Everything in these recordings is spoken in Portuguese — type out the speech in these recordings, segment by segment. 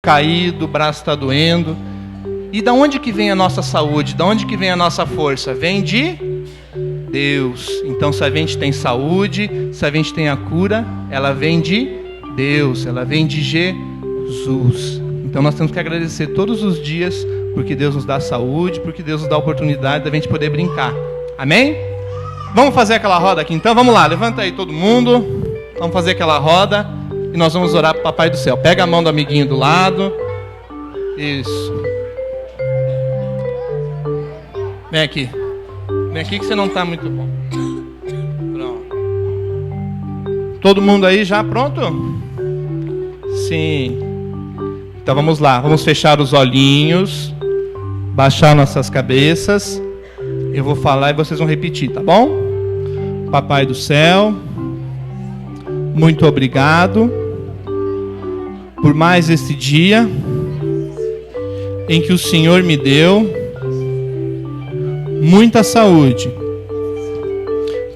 caído, o braço está doendo. E da onde que vem a nossa saúde? Da onde que vem a nossa força? Vem de Deus. Então, se a gente tem saúde, se a gente tem a cura, ela vem de Deus, ela vem de Jesus. Então, nós temos que agradecer todos os dias, porque Deus nos dá saúde, porque Deus nos dá a oportunidade da gente poder brincar. Amém? Vamos fazer aquela roda aqui então? Vamos lá, levanta aí todo mundo. Vamos fazer aquela roda e nós vamos orar para o Papai do Céu. Pega a mão do amiguinho do lado. Isso. Vem aqui. Vem aqui que você não está muito bom. Pronto. Todo mundo aí já pronto? Sim. Então vamos lá. Vamos fechar os olhinhos. Baixar nossas cabeças. Eu vou falar e vocês vão repetir, tá bom? Papai do Céu, muito obrigado por mais este dia em que o Senhor me deu muita saúde.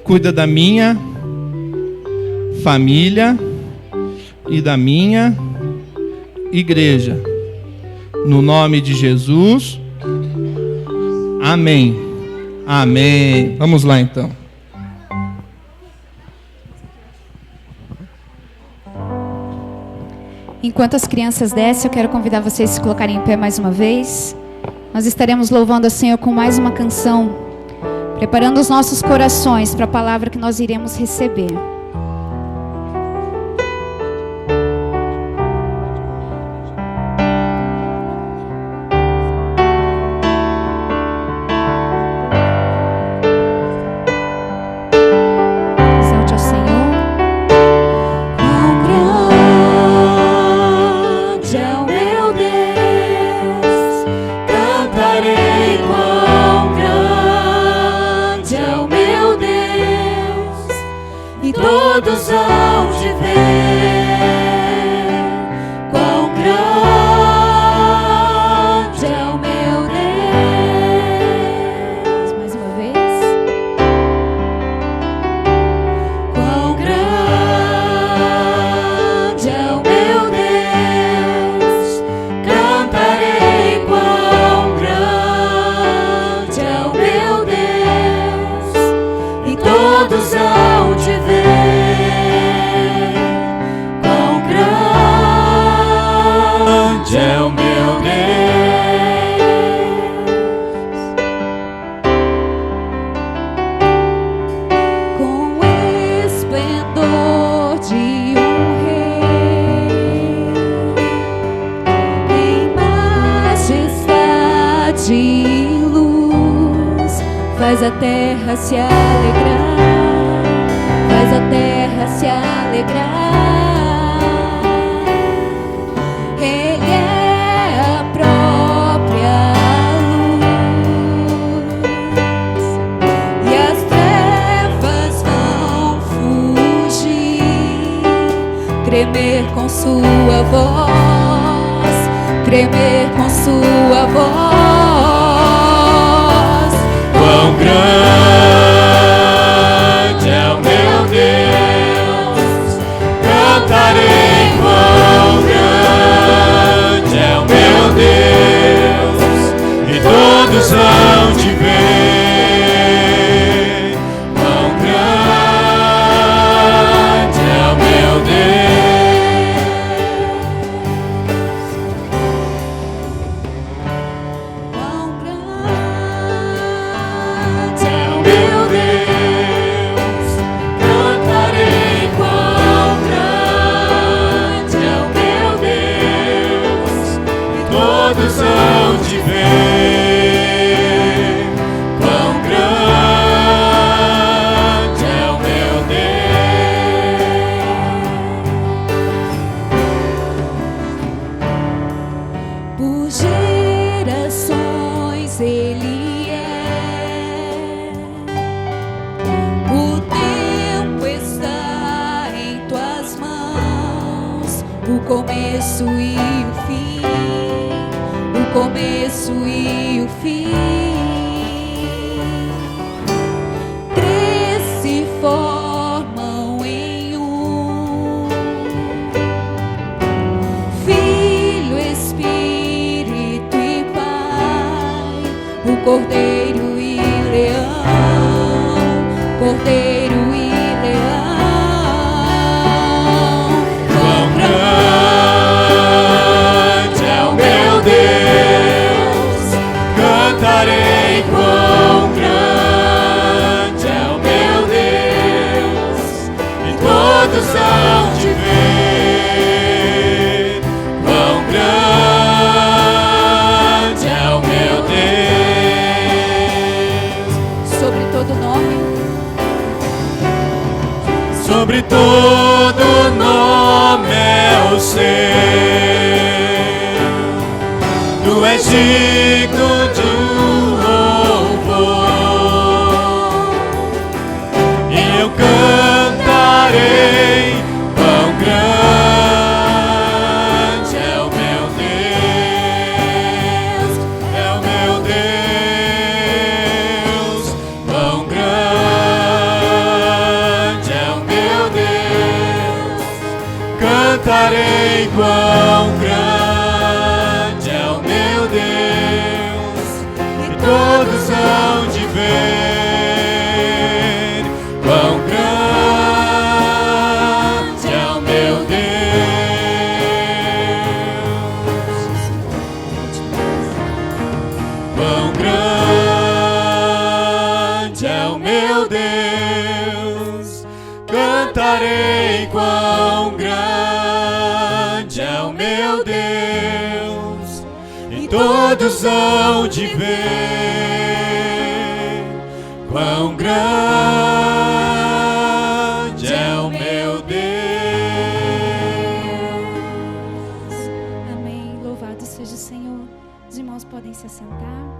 Cuida da minha família e da minha igreja. No nome de Jesus. Amém. Amém. Vamos lá então. Enquanto as crianças descem, eu quero convidar vocês a se colocarem em pé mais uma vez. Nós estaremos louvando ao Senhor com mais uma canção, preparando os nossos corações para a palavra que nós iremos receber. Todos hão de ver quão grande é o meu Deus. Mais uma vez. Quão grande é o meu Deus. Cantarei quão grande é o meu Deus. E todos hão de ver. É o meu Deus, com esplendor de rei, em majestade e luz, faz a terra se alegrar, faz a terra se alegrar. Tremer com sua voz, tremer com sua voz. Quão grande é o meu Deus, cantarei quão grande é o meu Deus, e todos hão de ver. Todos hão de ver quão grande é o meu Deus. Por gerações Ele é, o tempo está em tuas mãos, o começo e o fim. O começo e o fim. Três se formam em um. Filho, Espírito Cordeiro e leão, Cordeiro e leão. Quão grande é o meu Deus, cantarei quão grande é o meu Deus, e todos hão de ver quão grande é o meu Deus. Sobre todo nome, sobre todo nome é o seu. Tu és digno de louvor, e eu cantarei quão grande é o meu Deus, é o meu Deus, quão grande é o meu Deus, cantarei quão grande é o meu Deus, e todos hão de ver quão grande é o meu Deus, quão grande é o meu Deus, cantarei quão grande é o meu Deus, e todos hão de ver quão grande é o meu Deus. Amém. Louvado seja o Senhor. Os irmãos podem se assentar.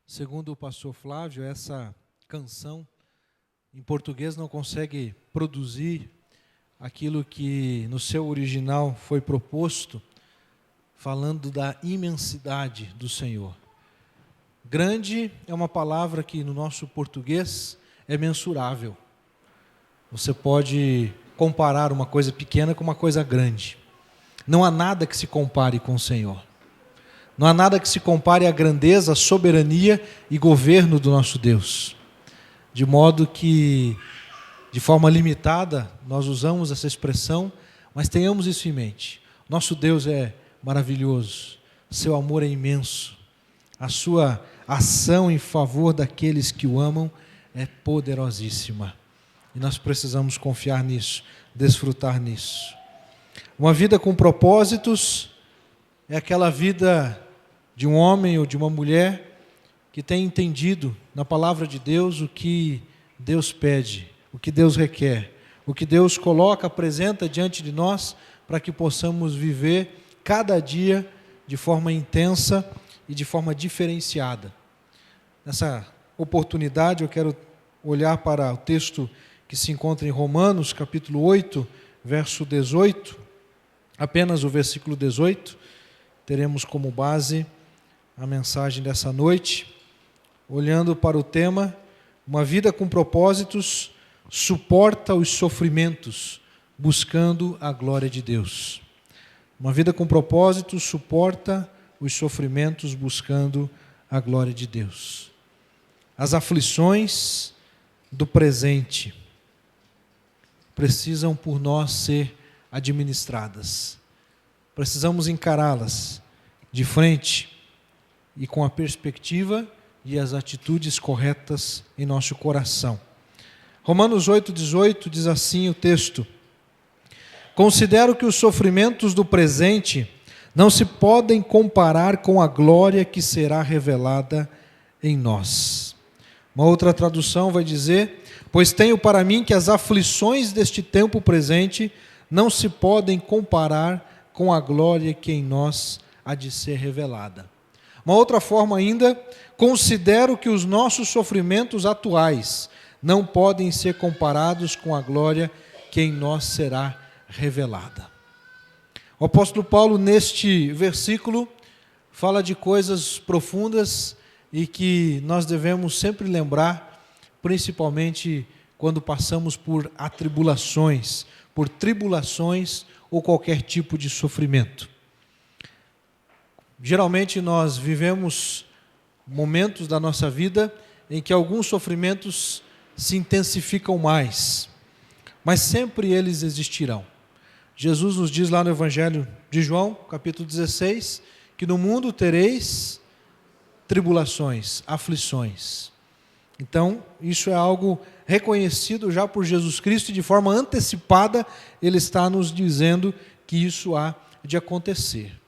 Segundo o pastor Flávio, essa canção em português não consegue produzir aquilo que no seu original foi proposto, falando da imensidade do Senhor. Grande é uma palavra que no nosso português é mensurável. Você pode comparar uma coisa pequena com uma coisa grande. Não há nada que se compare com o Senhor. Não há nada que se compare à grandeza, à soberania e governo do nosso Deus. De modo que, de forma limitada, nós usamos essa expressão, mas tenhamos isso em mente. Nosso Deus é maravilhoso, seu amor é imenso, a sua ação em favor daqueles que o amam é poderosíssima. E nós precisamos confiar nisso, desfrutar nisso. Uma vida com propósitos é aquela vida de um homem ou de uma mulher que tem entendido na palavra de Deus o que Deus pede, o que Deus requer, o que Deus coloca, apresenta diante de nós para que possamos viver cada dia de forma intensa e de forma diferenciada. Nessa oportunidade eu quero olhar para o texto que se encontra em Romanos, capítulo 8, verso 18, apenas o versículo 18, teremos como base a mensagem dessa noite, olhando para o tema, uma vida com propósitos suporta os sofrimentos, buscando a glória de Deus. Uma vida com propósitos suporta os sofrimentos, buscando a glória de Deus. As aflições do presente precisam por nós ser administradas. Precisamos encará-las de frente e com a perspectiva e as atitudes corretas em nosso coração. Romanos 8,18 diz assim o texto: considero que os sofrimentos do presente não se podem comparar com a glória que será revelada em nós. Uma outra tradução vai dizer: pois tenho para mim que as aflições deste tempo presente não se podem comparar com a glória que em nós há de ser revelada. Uma outra forma ainda, considero que os nossos sofrimentos atuais não podem ser comparados com a glória que em nós será revelada. O apóstolo Paulo, neste versículo, fala de coisas profundas e que nós devemos sempre lembrar, principalmente quando passamos por atribulações, por tribulações ou qualquer tipo de sofrimento. Geralmente nós vivemos momentos da nossa vida em que alguns sofrimentos se intensificam mais, mas sempre eles existirão. Jesus nos diz lá no Evangelho de João, capítulo 16, que no mundo tereis tribulações, aflições. Então, isso é algo reconhecido já por Jesus Cristo e de forma antecipada Ele está nos dizendo que isso há de acontecer.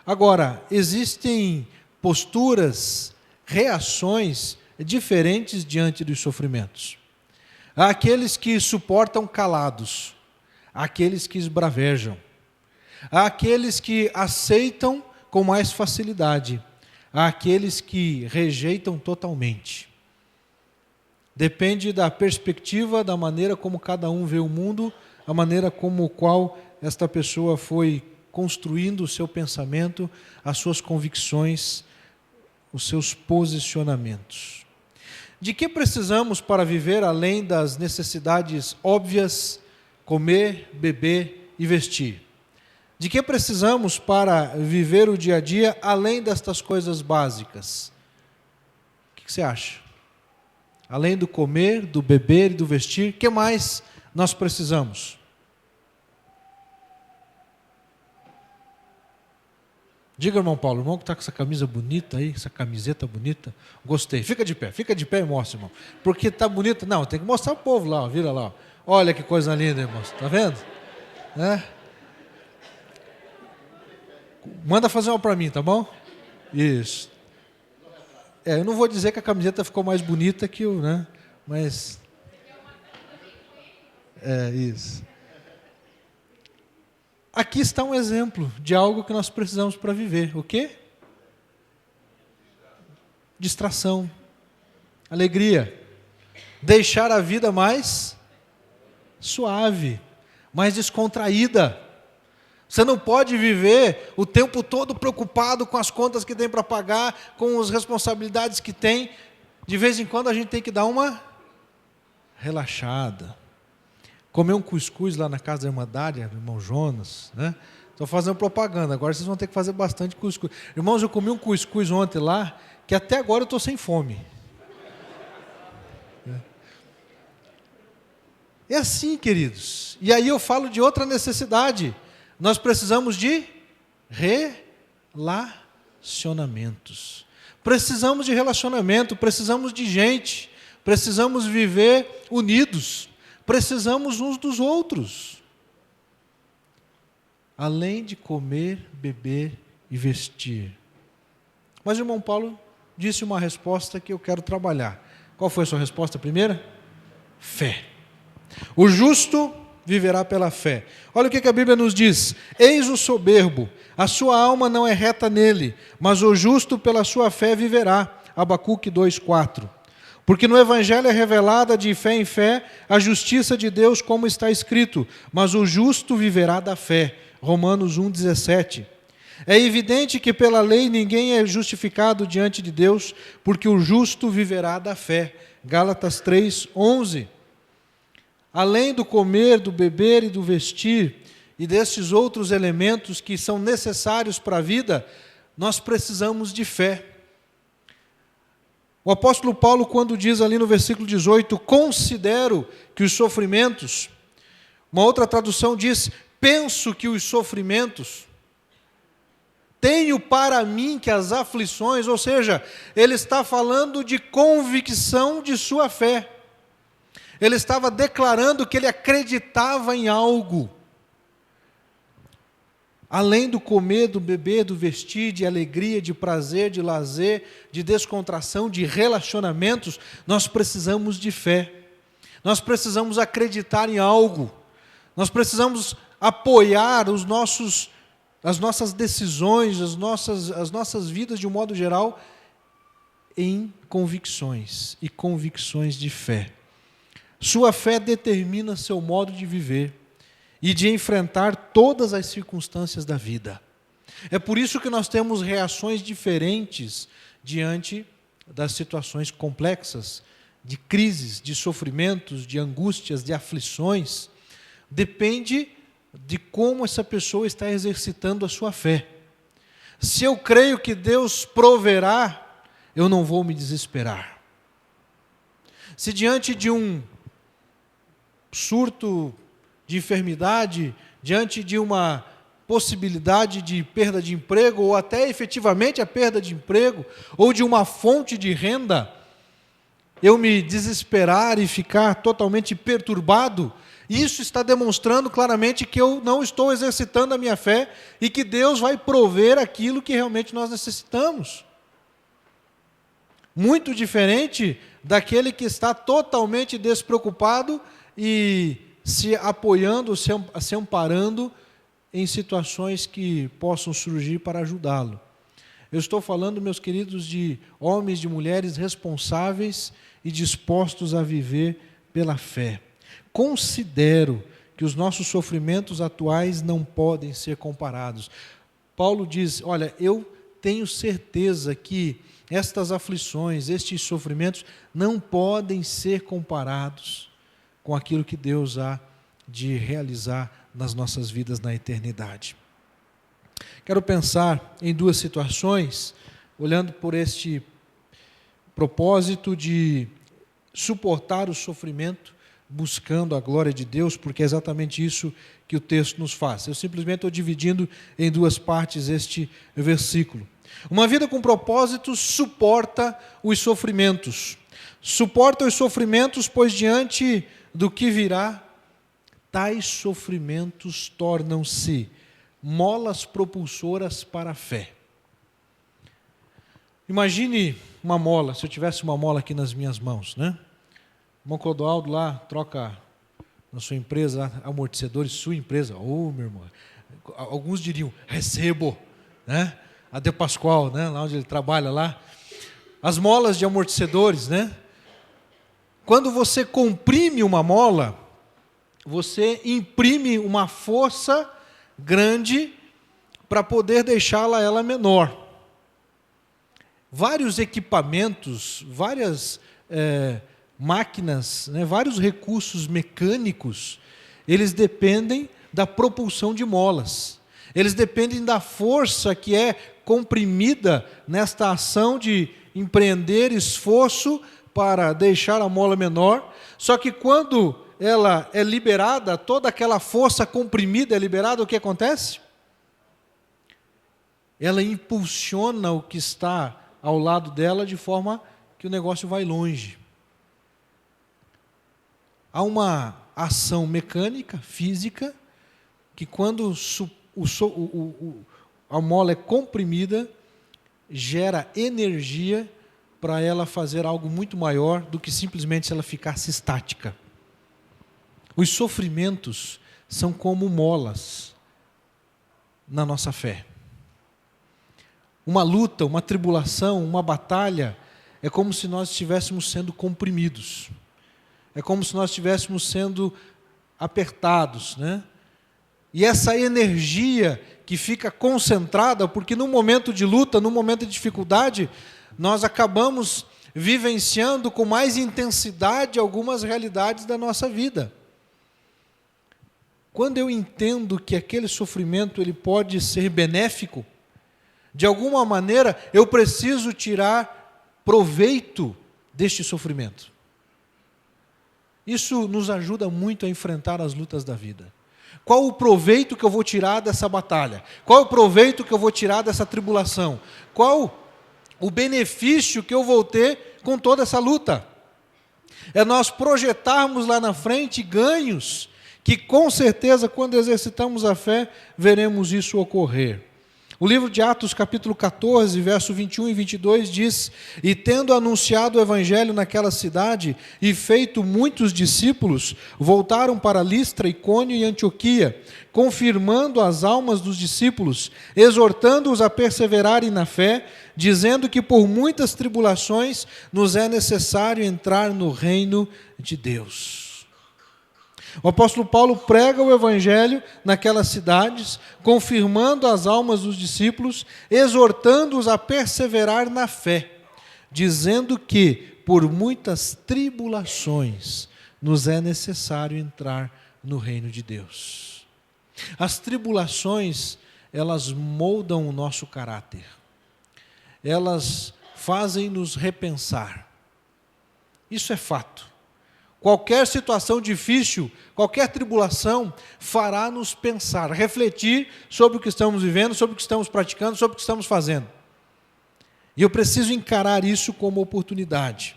Agora, existem posturas, reações diferentes diante dos sofrimentos. Há aqueles que suportam calados, há aqueles que esbravejam, há aqueles que aceitam com mais facilidade, há aqueles que rejeitam totalmente. Depende da perspectiva, da maneira como cada um vê o mundo, a maneira como qual esta pessoa foi construindo o seu pensamento, as suas convicções, os seus posicionamentos. De que precisamos para viver além das necessidades óbvias, comer, beber e vestir? De que precisamos para viver o dia a dia além destas coisas básicas? O que você acha? Além do comer, do beber e do vestir, o que mais nós precisamos? Diga, irmão Paulo, irmão que está com essa camisa bonita aí, essa camiseta bonita, gostei. Fica de pé e mostra, irmão. Porque está bonita. Não, tem que mostrar o povo lá, ó, vira lá. Ó. Olha que coisa linda, irmão. Está vendo? Manda fazer uma para mim, tá bom? Isso. Eu não vou dizer que a camiseta ficou mais bonita que o, né? Mas... isso. Aqui está um exemplo de algo que nós precisamos para viver. O quê? Distração. Alegria. Deixar a vida mais suave, mais descontraída. Você não pode viver o tempo todo preocupado com as contas que tem para pagar, com as responsabilidades que tem. De vez em quando a gente tem que dar uma relaxada. Comer um cuscuz lá na casa da irmã Dária, do irmão Jonas, né? Estou fazendo propaganda, agora vocês vão ter que fazer bastante cuscuz. Irmãos, eu comi um cuscuz ontem lá, que até agora eu estou sem fome. É assim, queridos. E aí eu falo de outra necessidade. Nós precisamos de relacionamentos. Precisamos de relacionamento, precisamos de gente, precisamos viver unidos, precisamos uns dos outros. Além de comer, beber e vestir. Mas o irmão Paulo disse uma resposta que eu quero trabalhar. Qual foi a sua resposta primeira? Fé. O justo viverá pela fé. Olha o que a Bíblia nos diz. Eis o soberbo, a sua alma não é reta nele, mas o justo pela sua fé viverá. Abacuque 2:4. Porque no Evangelho é revelada de fé em fé a justiça de Deus, como está escrito, mas o justo viverá da fé. Romanos 1:17. É evidente que pela lei ninguém é justificado diante de Deus, porque o justo viverá da fé. Gálatas 3:11. Além do comer, do beber e do vestir, e desses outros elementos que são necessários para a vida, nós precisamos de fé. O apóstolo Paulo, quando diz ali no versículo 18, considero que os sofrimentos, uma outra tradução diz, penso que os sofrimentos, tenho para mim que as aflições, ou seja, ele está falando de convicção de sua fé. Ele estava declarando que ele acreditava em algo. Além do comer, do beber, do vestir, de alegria, de prazer, de lazer, de descontração, de relacionamentos, nós precisamos de fé. Nós precisamos acreditar em algo. Nós precisamos apoiar os nossos as nossas decisões, as nossas vidas de um modo geral, em convicções e convicções de fé. Sua fé determina seu modo de viver e de enfrentar todas as circunstâncias da vida. É por isso que nós temos reações diferentes diante das situações complexas, de crises, de sofrimentos, de angústias, de aflições. Depende de como essa pessoa está exercitando a sua fé. Se eu creio que Deus proverá, eu não vou me desesperar. Se diante de um surto de enfermidade, diante de uma possibilidade de perda de emprego, ou até efetivamente a perda de emprego, ou de uma fonte de renda, eu me desesperar e ficar totalmente perturbado, isso está demonstrando claramente que eu não estou exercitando a minha fé e que Deus vai prover aquilo que realmente nós necessitamos. Muito diferente daquele que está totalmente despreocupado e se apoiando, se amparando em situações que possam surgir para ajudá-lo. Eu estou falando, meus queridos, de homens, de mulheres responsáveis e dispostos a viver pela fé. Considero que os nossos sofrimentos atuais não podem ser comparados. Paulo diz, olha, eu tenho certeza que estas aflições, estes sofrimentos, não podem ser comparados com aquilo que Deus há de realizar nas nossas vidas na eternidade. Quero pensar em duas situações, olhando por este propósito de suportar o sofrimento, buscando a glória de Deus, porque é exatamente isso que o texto nos faz. Eu simplesmente estou dividindo em duas partes este versículo. Uma vida com propósito suporta os sofrimentos. Suporta os sofrimentos, pois diante do que virá, tais sofrimentos tornam-se molas propulsoras para a fé. Imagine uma mola, se eu tivesse uma mola aqui nas minhas mãos, né? O irmão Clodoaldo lá troca na sua empresa amortecedores, sua empresa, meu irmão, alguns diriam, recebo, né? A De Pascoal, né? Lá onde ele trabalha lá, as molas de amortecedores, né? Quando você comprime uma mola, você imprime uma força grande para poder deixá-la ela menor. Vários equipamentos, várias máquinas, né, vários recursos mecânicos, eles dependem da propulsão de molas. Eles dependem da força que é comprimida nesta ação de empreender esforço para deixar a mola menor. Só que quando ela é liberada, toda aquela força comprimida é liberada, o que acontece? Ela impulsiona o que está ao lado dela de forma que o negócio vai longe. Há uma ação mecânica, física, que quando a mola é comprimida, gera energia para ela fazer algo muito maior do que simplesmente se ela ficasse estática. Os sofrimentos são como molas na nossa fé. Uma luta, uma tribulação, uma batalha, é como se nós estivéssemos sendo comprimidos. É como se nós estivéssemos sendo apertados, né? E essa energia que fica concentrada, porque no momento de luta, no momento de dificuldade, nós acabamos vivenciando com mais intensidade algumas realidades da nossa vida. Quando eu entendo que aquele sofrimento ele pode ser benéfico, de alguma maneira eu preciso tirar proveito deste sofrimento. Isso nos ajuda muito a enfrentar as lutas da vida. Qual o proveito que eu vou tirar dessa batalha? Qual o proveito que eu vou tirar dessa tribulação? Qual o benefício que eu vou ter com toda essa luta? É nós projetarmos lá na frente ganhos, que com certeza quando exercitamos a fé, veremos isso ocorrer. O livro de Atos, capítulo 14, verso 21 e 22 diz: E tendo anunciado o evangelho naquela cidade e feito muitos discípulos, voltaram para Listra, Icônio e Antioquia, confirmando as almas dos discípulos, exortando-os a perseverarem na fé, dizendo que por muitas tribulações nos é necessário entrar no reino de Deus. O apóstolo Paulo prega o evangelho naquelas cidades, confirmando as almas dos discípulos, exortando-os a perseverar na fé, dizendo que por muitas tribulações nos é necessário entrar no reino de Deus. As tribulações, elas moldam o nosso caráter. Elas fazem-nos repensar. Isso é fato. Qualquer situação difícil, qualquer tribulação, fará-nos pensar, refletir sobre o que estamos vivendo, sobre o que estamos praticando, sobre o que estamos fazendo. E eu preciso encarar isso como oportunidade.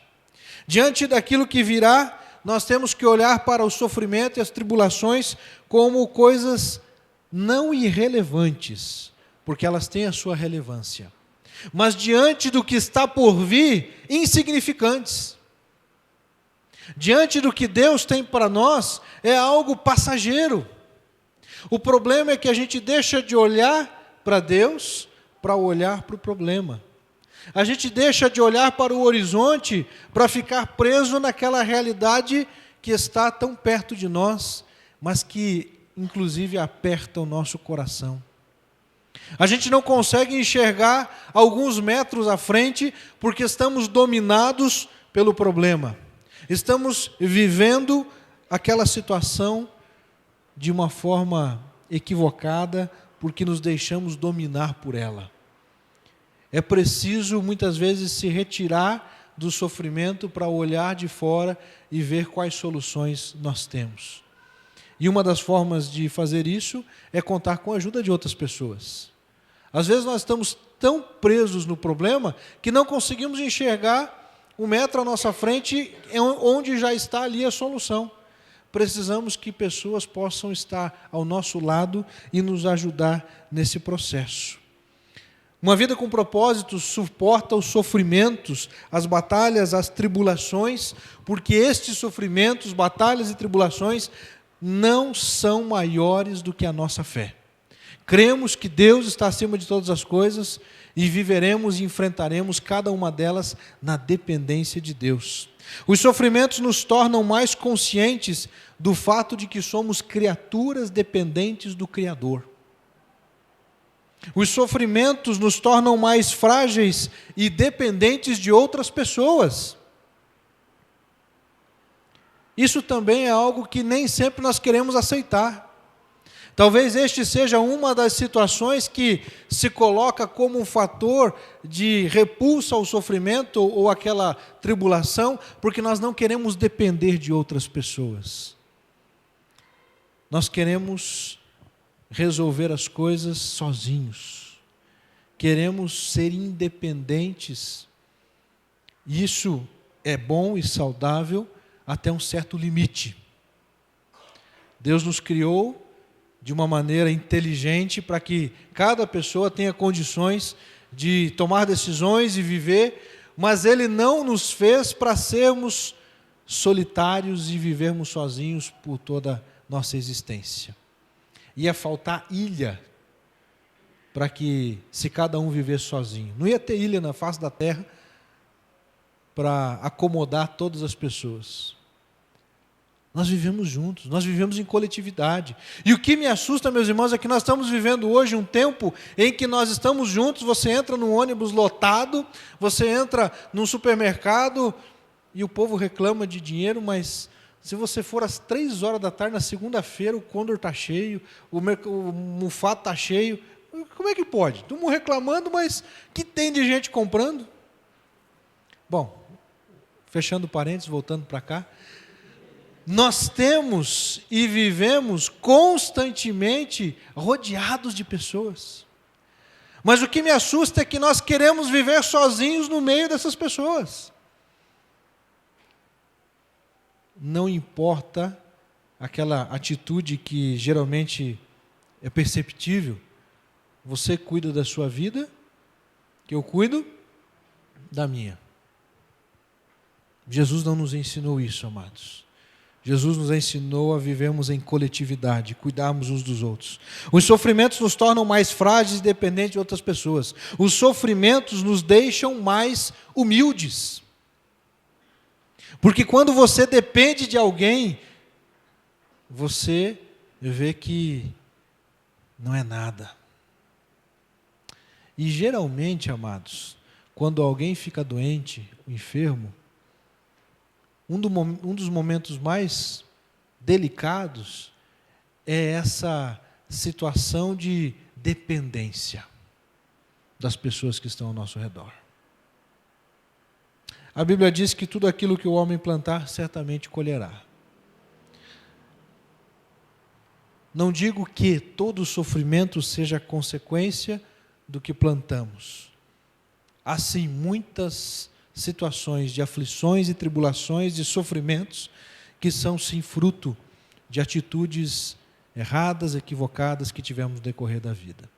Diante daquilo que virá, nós temos que olhar para o sofrimento e as tribulações como coisas não irrelevantes, porque elas têm a sua relevância. Mas diante do que está por vir, insignificantes. Diante do que Deus tem para nós, é algo passageiro. O problema é que a gente deixa de olhar para Deus para olhar para o problema. A gente deixa de olhar para o horizonte para ficar preso naquela realidade que está tão perto de nós, mas que inclusive aperta o nosso coração. A gente não consegue enxergar alguns metros à frente porque estamos dominados pelo problema. Estamos vivendo aquela situação de uma forma equivocada porque nos deixamos dominar por ela. É preciso muitas vezes se retirar do sofrimento para olhar de fora e ver quais soluções nós temos. E uma das formas de fazer isso é contar com a ajuda de outras pessoas. Às vezes nós estamos tão presos no problema que não conseguimos enxergar 1 metro à nossa frente, onde já está ali a solução. Precisamos que pessoas possam estar ao nosso lado e nos ajudar nesse processo. Uma vida com propósito suporta os sofrimentos, as batalhas, as tribulações, porque estes sofrimentos, batalhas e tribulações não são maiores do que a nossa fé. Cremos que Deus está acima de todas as coisas e viveremos e enfrentaremos cada uma delas na dependência de Deus. Os sofrimentos nos tornam mais conscientes do fato de que somos criaturas dependentes do Criador. Os sofrimentos nos tornam mais frágeis e dependentes de outras pessoas. Isso também é algo que nem sempre nós queremos aceitar. Talvez este seja uma das situações que se coloca como um fator de repulsa ao sofrimento ou aquela tribulação, porque nós não queremos depender de outras pessoas. Nós queremos resolver as coisas sozinhos. Queremos ser independentes. Isso é bom e saudável até um certo limite. Deus nos criou de uma maneira inteligente para que cada pessoa tenha condições de tomar decisões e viver, mas Ele não nos fez para sermos solitários e vivermos sozinhos por toda a nossa existência. Ia faltar ilha para que, se cada um vivesse sozinho. Não ia ter ilha na face da terra para acomodar todas as pessoas. Nós vivemos juntos, nós vivemos em coletividade. E o que me assusta, meus irmãos, é que nós estamos vivendo hoje um tempo em que nós estamos juntos, você entra num ônibus lotado, você entra num supermercado e o povo reclama de dinheiro, mas se você for às 3 horas da tarde na segunda-feira, o Condor está cheio, o Mufato está cheio. Como é que pode? Todo mundo reclamando, mas que tem de gente comprando? Bom, fechando parênteses, voltando para cá. Nós temos e vivemos constantemente rodeados de pessoas. Mas o que me assusta é que nós queremos viver sozinhos no meio dessas pessoas. Não importa aquela atitude que geralmente é perceptível, Você cuida da sua vida, que eu cuido da minha. Jesus não nos ensinou isso, amados. Jesus nos ensinou a vivermos em coletividade, cuidarmos uns dos outros. Os sofrimentos nos tornam mais frágeis e dependentes de outras pessoas. Os sofrimentos nos deixam mais humildes. Porque quando você depende de alguém, você vê que não é nada. E geralmente, amados, quando alguém fica doente, enfermo, um dos momentos mais delicados é essa situação de dependência das pessoas que estão ao nosso redor. A Bíblia diz que tudo aquilo que o homem plantar, certamente colherá. Não digo que todo sofrimento seja consequência do que plantamos. Há sim muitas situações de aflições e tribulações, de sofrimentos, que são sim fruto de atitudes erradas, equivocadas que tivemos no decorrer da vida.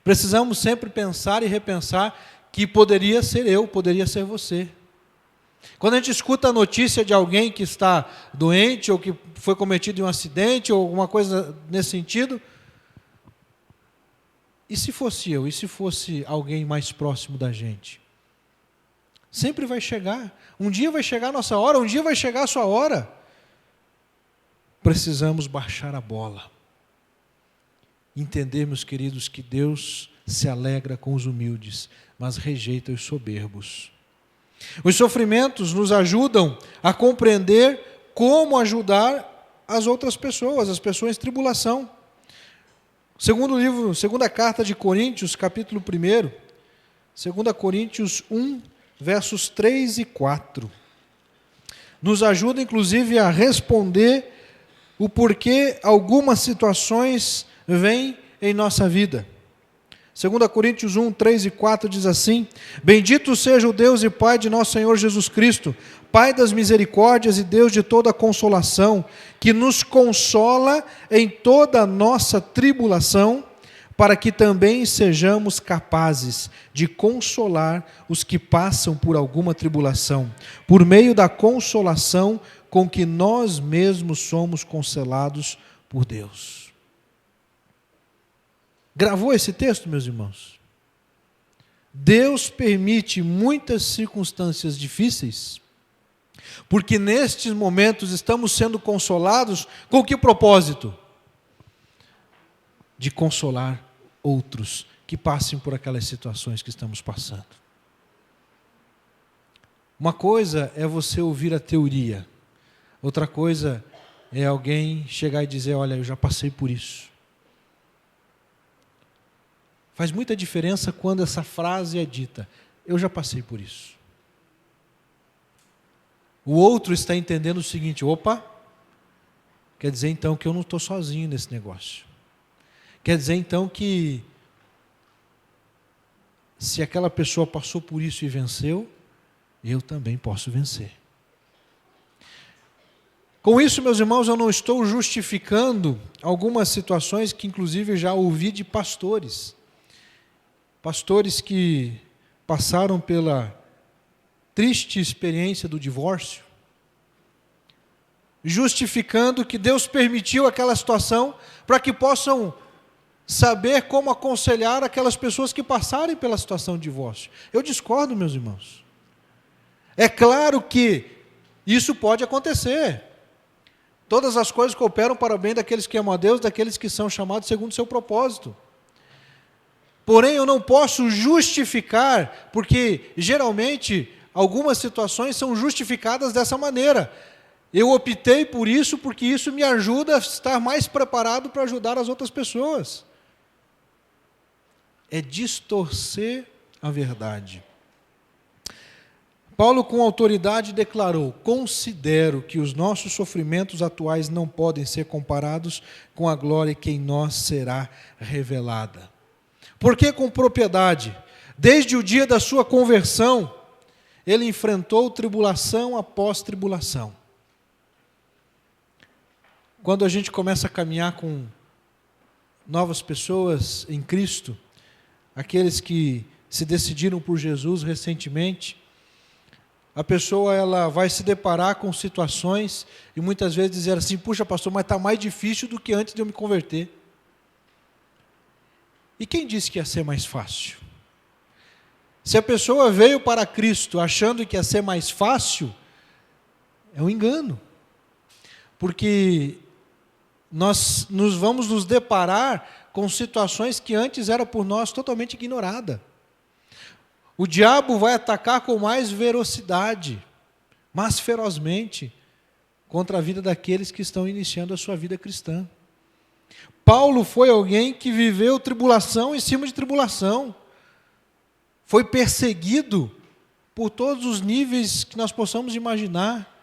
Precisamos sempre pensar e repensar que poderia ser eu, poderia ser você. Quando a gente escuta a notícia de alguém que está doente, ou que foi cometido um acidente, ou alguma coisa nesse sentido, e se fosse eu? E se fosse alguém mais próximo da gente? Sempre vai chegar. Um dia vai chegar a nossa hora, um dia vai chegar a sua hora. Precisamos baixar a bola. Entender, meus queridos, que Deus se alegra com os humildes, mas rejeita os soberbos. Os sofrimentos nos ajudam a compreender como ajudar as outras pessoas, as pessoas em tribulação. Segunda carta de Coríntios, capítulo 1, 2 Coríntios 1, versos 3 e 4. Nos ajuda, inclusive, a responder o porquê algumas situações vêm em nossa vida. 2 Coríntios 1, 3 e 4 diz assim: Bendito seja o Deus e Pai de nosso Senhor Jesus Cristo, Pai das misericórdias e Deus de toda consolação, que nos consola em toda a nossa tribulação, para que também sejamos capazes de consolar os que passam por alguma tribulação, por meio da consolação com que nós mesmos somos consolados por Deus. Gravou esse texto, meus irmãos? Deus permite muitas circunstâncias difíceis, porque nestes momentos estamos sendo consolados com que propósito? De consolar outros que passem por aquelas situações que estamos passando. Uma coisa é você ouvir a teoria, outra coisa é alguém chegar e dizer: olha, eu já passei por isso. Faz muita diferença quando essa frase é dita: eu já passei por isso. O outro está entendendo o seguinte: opa, quer dizer então que eu não estou sozinho nesse negócio. Quer dizer então que se aquela pessoa passou por isso e venceu, eu também posso vencer. Com isso, meus irmãos, eu não estou justificando algumas situações que inclusive já ouvi de pastores. Pastores que passaram pela triste experiência do divórcio, justificando que Deus permitiu aquela situação para que possam saber como aconselhar aquelas pessoas que passarem pela situação de divórcio. Eu discordo, meus irmãos. É claro que isso pode acontecer. Todas as coisas cooperam para o bem daqueles que amam a Deus, daqueles que são chamados segundo o seu propósito. Porém, eu não posso justificar, porque geralmente algumas situações são justificadas dessa maneira. Eu optei por isso porque isso me ajuda a estar mais preparado para ajudar as outras pessoas. É distorcer a verdade. Paulo, com autoridade, declarou: considero que os nossos sofrimentos atuais não podem ser comparados com a glória que em nós será revelada. Porque com propriedade, desde o dia da sua conversão, ele enfrentou tribulação após tribulação. Quando a gente começa a caminhar com novas pessoas em Cristo, aqueles que se decidiram por Jesus recentemente, a pessoa ela vai se deparar com situações e muitas vezes dizer assim: puxa, pastor, mas está mais difícil do que antes de eu me converter. E quem disse que ia ser mais fácil? Se a pessoa veio para Cristo achando que ia ser mais fácil, é um engano. Porque nós vamos nos deparar com situações que antes era por nós totalmente ignorada. O diabo vai atacar com mais velocidade, mais ferozmente, contra a vida daqueles que estão iniciando a sua vida cristã. Paulo foi alguém que viveu tribulação em cima de tribulação. Foi perseguido por todos os níveis que nós possamos imaginar.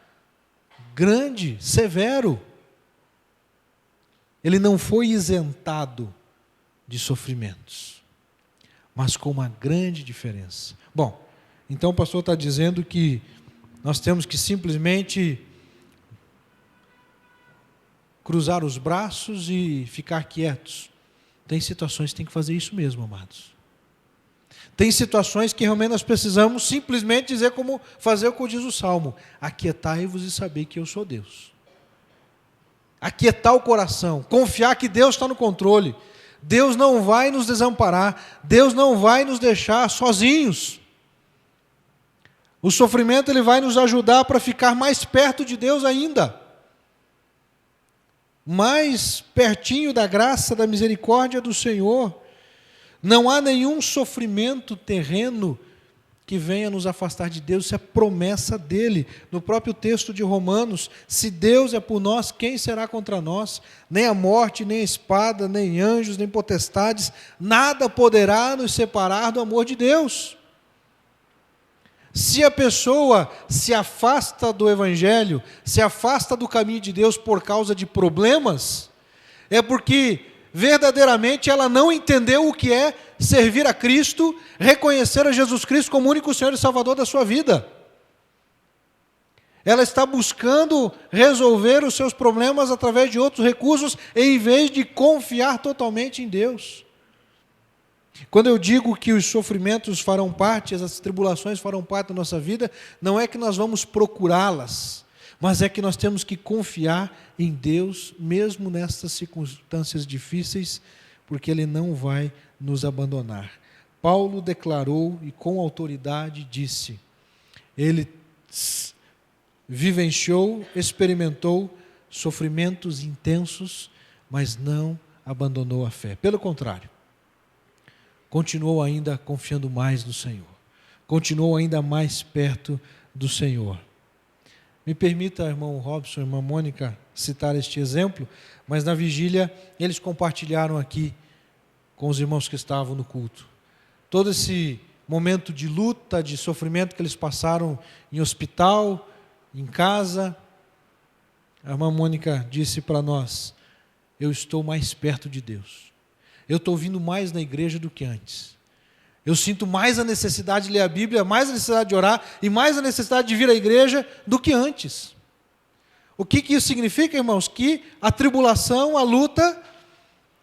Grande, severo. Ele não foi isentado de sofrimentos, mas com uma grande diferença. Bom, então o pastor está dizendo que nós temos que simplesmente cruzar os braços e ficar quietos. Tem situações que tem que fazer isso mesmo, amados. Tem situações que realmente nós precisamos simplesmente dizer como fazer o que diz o Salmo: aquietai-vos e sabei que eu sou Deus. Aquietar o coração, confiar que Deus está no controle. Deus não vai nos desamparar, Deus não vai nos deixar sozinhos. O sofrimento ele vai nos ajudar para ficar mais perto de Deus ainda. Mais pertinho da graça, da misericórdia do Senhor. Não há nenhum sofrimento terreno que venha nos afastar de Deus, isso é promessa dele. No próprio texto de Romanos: se Deus é por nós, quem será contra nós? Nem a morte, nem a espada, nem anjos, nem potestades, nada poderá nos separar do amor de Deus. Se a pessoa se afasta do Evangelho, se afasta do caminho de Deus por causa de problemas, é porque verdadeiramente ela não entendeu o que é servir a Cristo, reconhecer a Jesus Cristo como único Senhor e Salvador da sua vida. Ela está buscando resolver os seus problemas através de outros recursos, em vez de confiar totalmente em Deus. Quando eu digo que os sofrimentos farão parte, as tribulações farão parte da nossa vida, não é que nós vamos procurá-las, mas é que nós temos que confiar em Deus, mesmo nessas circunstâncias difíceis, porque Ele não vai nos abandonar. Paulo declarou e com autoridade disse: ele vivenciou, experimentou sofrimentos intensos, mas não abandonou a fé. Pelo contrário, continuou ainda confiando mais no Senhor, continuou ainda mais perto do Senhor. Me permita, irmão Robson, irmã Mônica, citar este exemplo, mas na vigília eles compartilharam aqui com os irmãos que estavam no culto. Todo esse momento de luta, de sofrimento que eles passaram em hospital, em casa. A irmã Mônica disse para nós: eu estou mais perto de Deus. Eu estou vindo mais na igreja do que antes. Eu sinto mais a necessidade de ler a Bíblia, mais a necessidade de orar e mais a necessidade de vir à igreja do que antes. O que isso significa, irmãos? Que a tribulação, a luta,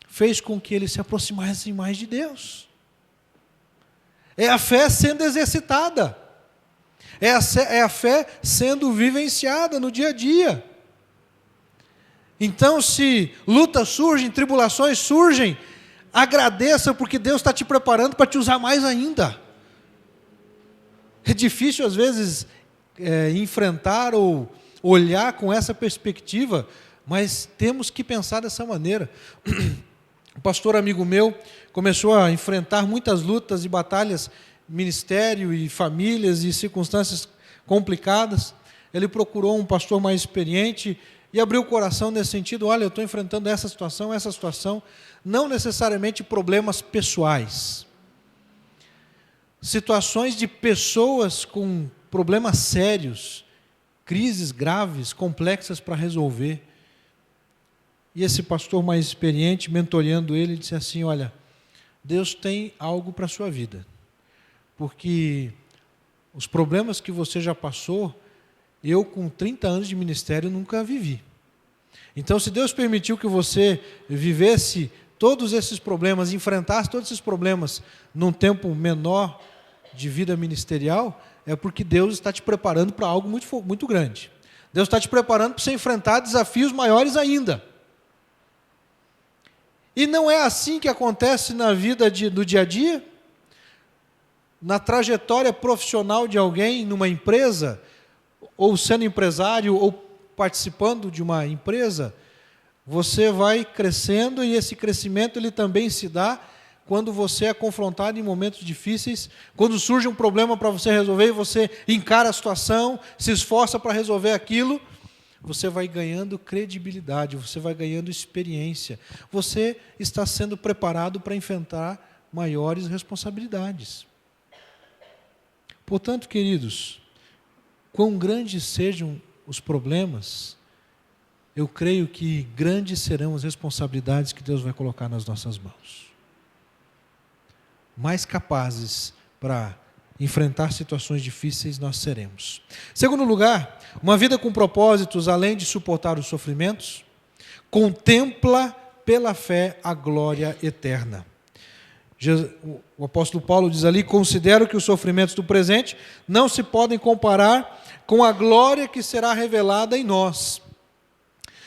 fez com que eles se aproximassem mais de Deus. É a fé sendo exercitada. É a fé sendo vivenciada no dia a dia. Então, se lutas surgem, tribulações surgem, agradeça, porque Deus está te preparando para te usar mais ainda. É difícil, às vezes, enfrentar ou olhar com essa perspectiva, mas temos que pensar dessa maneira. Um pastor amigo meu começou a enfrentar muitas lutas e batalhas, ministério e famílias e circunstâncias complicadas. Ele procurou um pastor mais experiente e abriu o coração nesse sentido: olha, eu estou enfrentando essa situação, não necessariamente problemas pessoais, situações de pessoas com problemas sérios, crises graves, complexas para resolver. E esse pastor mais experiente, mentoreando ele, disse assim: olha, Deus tem algo para a sua vida, porque os problemas que você já passou, eu com 30 anos de ministério nunca vivi. Então, se Deus permitiu que você vivesse todos esses problemas, enfrentar todos esses problemas num tempo menor de vida ministerial, é porque Deus está te preparando para algo muito grande. Deus está te preparando para você enfrentar desafios maiores ainda. E não é assim que acontece na vida do dia a dia? Na trajetória profissional de alguém numa empresa, ou sendo empresário, ou participando de uma empresa, você vai crescendo e esse crescimento ele também se dá quando você é confrontado em momentos difíceis, quando surge um problema para você resolver e você encara a situação, se esforça para resolver aquilo, você vai ganhando credibilidade, você vai ganhando experiência, você está sendo preparado para enfrentar maiores responsabilidades. Portanto, queridos, quão grandes sejam os problemas, eu creio que grandes serão as responsabilidades que Deus vai colocar nas nossas mãos. Mais capazes para enfrentar situações difíceis nós seremos. Segundo lugar, uma vida com propósitos, além de suportar os sofrimentos, contempla pela fé a glória eterna. O apóstolo Paulo diz ali: considero que os sofrimentos do presente não se podem comparar com a glória que será revelada em nós.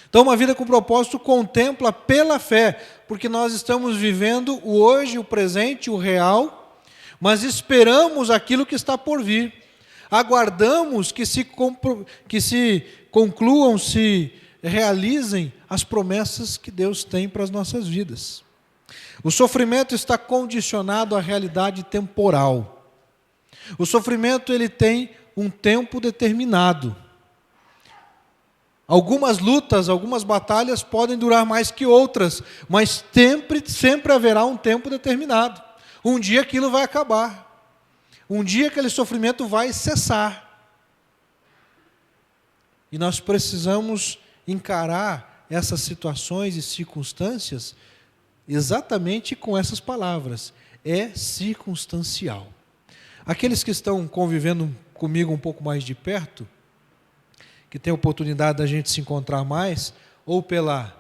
Então, uma vida com propósito contempla pela fé, porque nós estamos vivendo o hoje, o presente, o real, mas esperamos aquilo que está por vir. Aguardamos que se concluam, se realizem as promessas que Deus tem para as nossas vidas. O sofrimento está condicionado à realidade temporal. O sofrimento ele tem um tempo determinado. Algumas lutas, algumas batalhas podem durar mais que outras, mas sempre haverá um tempo determinado. Um dia aquilo vai acabar. Um dia aquele sofrimento vai cessar. E nós precisamos encarar essas situações e circunstâncias exatamente com essas palavras. É circunstancial. Aqueles que estão convivendo comigo um pouco mais de perto, que tem a oportunidade da gente se encontrar mais, ou pelo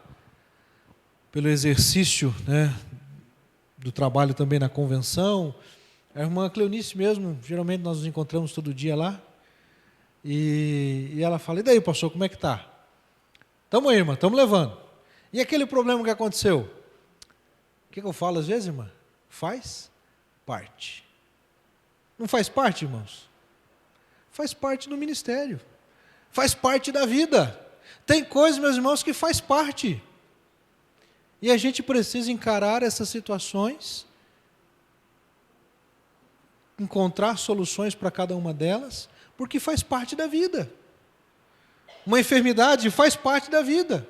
exercício, né, do trabalho também na convenção. A irmã Cleonice mesmo, geralmente nós nos encontramos todo dia lá, e ela fala: e daí, pastor, como é que está? Estamos aí, irmã, estamos levando. E aquele problema que aconteceu? O que eu falo às vezes, irmã? Faz parte. Não faz parte, irmãos? Faz parte do ministério. Faz parte da vida. Tem coisas, meus irmãos, que faz parte. E a gente precisa encarar essas situações, encontrar soluções para cada uma delas, porque faz parte da vida. Uma enfermidade faz parte da vida.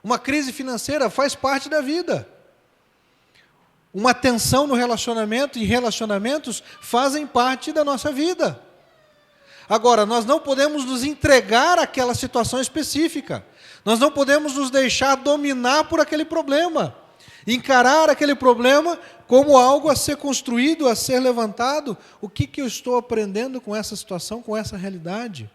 Uma crise financeira faz parte da vida. Uma tensão no relacionamento e relacionamentos fazem parte da nossa vida. Agora, nós não podemos nos entregar àquela situação específica. Nós não podemos nos deixar dominar por aquele problema. Encarar aquele problema como algo a ser construído, a ser levantado. O que eu estou aprendendo com essa situação, com essa realidade?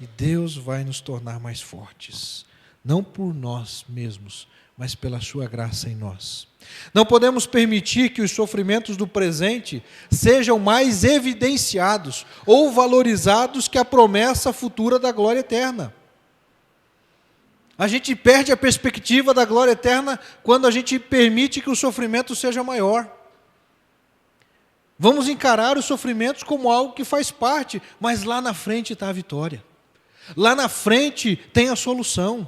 E Deus vai nos tornar mais fortes. Não por nós mesmos, mas pela sua graça em nós. Não podemos permitir que os sofrimentos do presente sejam mais evidenciados ou valorizados que a promessa futura da glória eterna. A gente perde a perspectiva da glória eterna quando a gente permite que o sofrimento seja maior. Vamos encarar os sofrimentos como algo que faz parte, mas lá na frente está a vitória. Lá na frente tem a solução.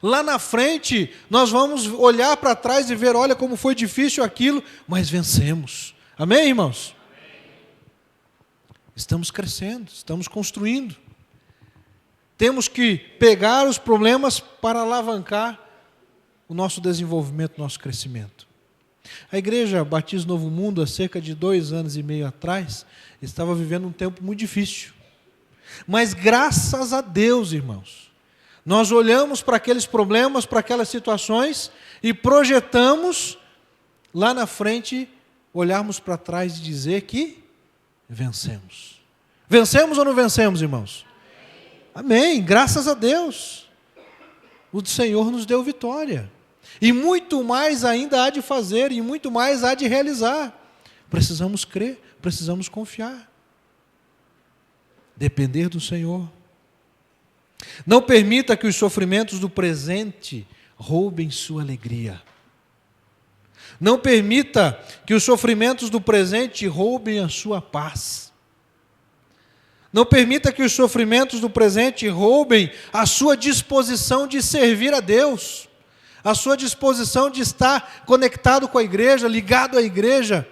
Lá na frente, nós vamos olhar para trás e ver, olha como foi difícil aquilo, mas vencemos. Amém, irmãos? Amém. Estamos crescendo, estamos construindo. Temos que pegar os problemas para alavancar o nosso desenvolvimento, o nosso crescimento. A Igreja Batista Novo Mundo, há cerca de 2 anos e meio atrás, estava vivendo um tempo muito difícil. Mas graças a Deus, irmãos, nós olhamos para aqueles problemas, para aquelas situações e projetamos lá na frente, olharmos para trás e dizer que vencemos. Vencemos ou não vencemos, irmãos? Amém. Graças a Deus. O Senhor nos deu vitória. E muito mais ainda há de fazer, e muito mais há de realizar. Precisamos crer, precisamos confiar. Depender do Senhor. Não permita que os sofrimentos do presente roubem sua alegria. Não permita que os sofrimentos do presente roubem a sua paz. Não permita que os sofrimentos do presente roubem a sua disposição de servir a Deus, a sua disposição de estar conectado com a igreja, ligado à igreja.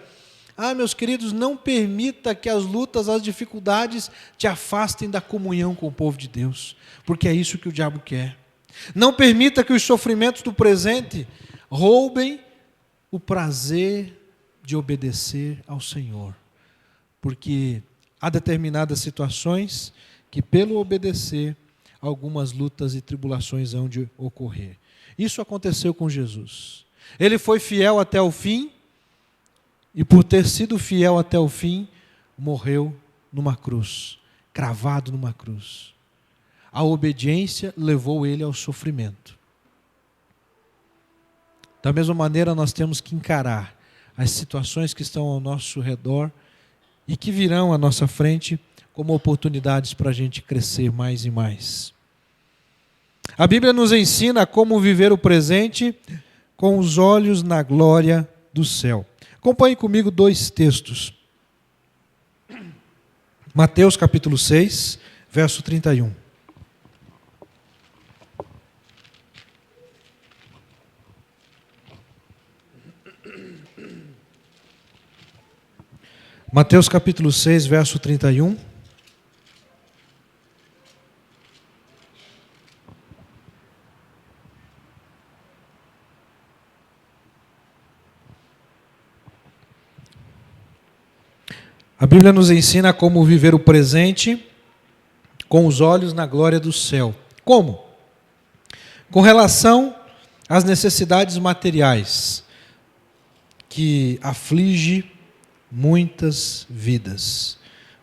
Meus queridos, não permita que as lutas, as dificuldades te afastem da comunhão com o povo de Deus, porque é isso que o diabo quer. Não permita que os sofrimentos do presente roubem o prazer de obedecer ao Senhor, porque há determinadas situações que, pelo obedecer, algumas lutas e tribulações hão de ocorrer. Isso aconteceu com Jesus. Ele foi fiel até o fim, e por ter sido fiel até o fim, morreu numa cruz, cravado numa cruz. A obediência levou ele ao sofrimento. Da mesma maneira, nós temos que encarar as situações que estão ao nosso redor e que virão à nossa frente como oportunidades para a gente crescer mais e mais. A Bíblia nos ensina como viver o presente com os olhos na glória do céu. Acompanhe comigo 2 textos. Mateus capítulo 6, verso 31. Mateus capítulo 6, verso 31. A Bíblia nos ensina como viver o presente com os olhos na glória do céu. Como? Com relação às necessidades materiais que aflige muitas vidas,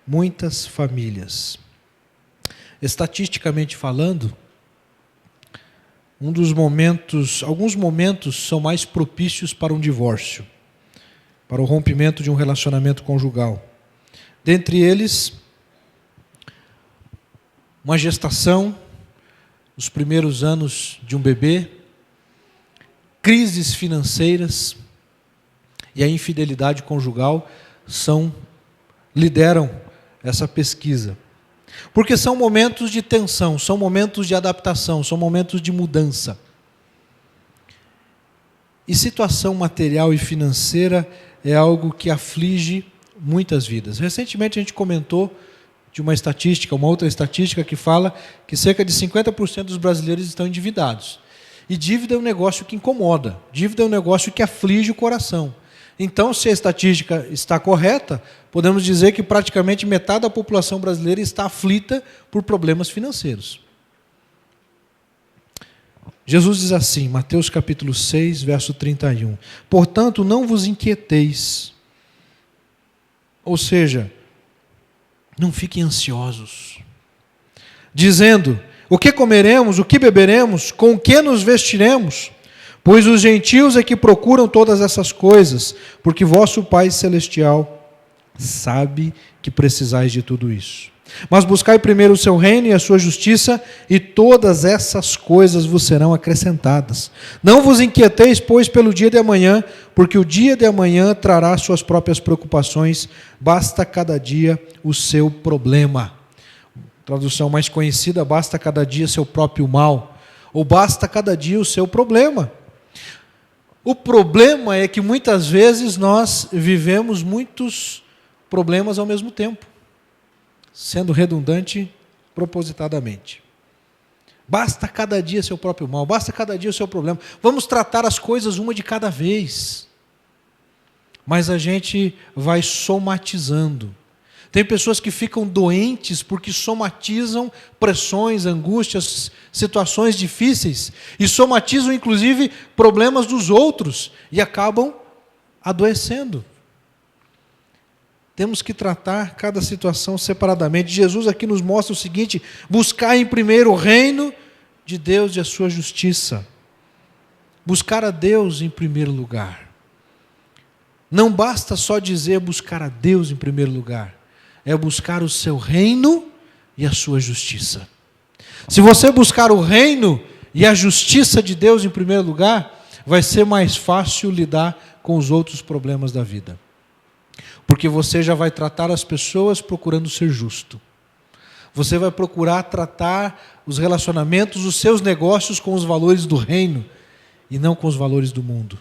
muitas famílias. Estatisticamente falando, alguns momentos são mais propícios para um divórcio, para o rompimento de um relacionamento conjugal. Dentre eles, uma gestação, os primeiros anos de um bebê, crises financeiras e a infidelidade conjugal lideram essa pesquisa. Porque são momentos de tensão, são momentos de adaptação, são momentos de mudança. E situação material e financeira é algo que aflige muitas vidas. Recentemente a gente comentou de uma outra estatística que fala que cerca de 50% dos brasileiros estão endividados. E dívida é um negócio que incomoda, dívida é um negócio que aflige o coração. Então, se a estatística está correta, podemos dizer que praticamente metade da população brasileira está aflita por problemas financeiros. Jesus diz assim, Mateus capítulo 6, verso 31. Portanto, não vos inquieteis. Ou seja, não fiquem ansiosos, dizendo, o que comeremos, o que beberemos, com o que nos vestiremos? Pois os gentios é que procuram todas essas coisas, porque vosso Pai Celestial sabe que precisais de tudo isso. Mas buscai primeiro o seu reino e a sua justiça, e todas essas coisas vos serão acrescentadas. Não vos inquieteis, pois, pelo dia de amanhã, porque o dia de amanhã trará suas próprias preocupações, basta cada dia o seu problema. Tradução mais conhecida, basta cada dia seu próprio mal, ou basta cada dia o seu problema. O problema é que muitas vezes nós vivemos muitos problemas ao mesmo tempo, sendo redundante propositadamente. Basta cada dia seu próprio mal, basta cada dia o seu problema. Vamos tratar as coisas uma de cada vez. Mas a gente vai somatizando. Tem pessoas que ficam doentes porque somatizam pressões, angústias, situações difíceis, e somatizam inclusive problemas dos outros, e acabam adoecendo. Temos que tratar cada situação separadamente. Jesus aqui nos mostra o seguinte: buscar em primeiro o reino de Deus e a sua justiça. Buscar a Deus em primeiro lugar. Não basta só dizer buscar a Deus em primeiro lugar. É buscar o seu reino e a sua justiça. Se você buscar o reino e a justiça de Deus em primeiro lugar, vai ser mais fácil lidar com os outros problemas da vida. Porque você já vai tratar as pessoas procurando ser justo. Você vai procurar tratar os relacionamentos, os seus negócios com os valores do reino e não com os valores do mundo.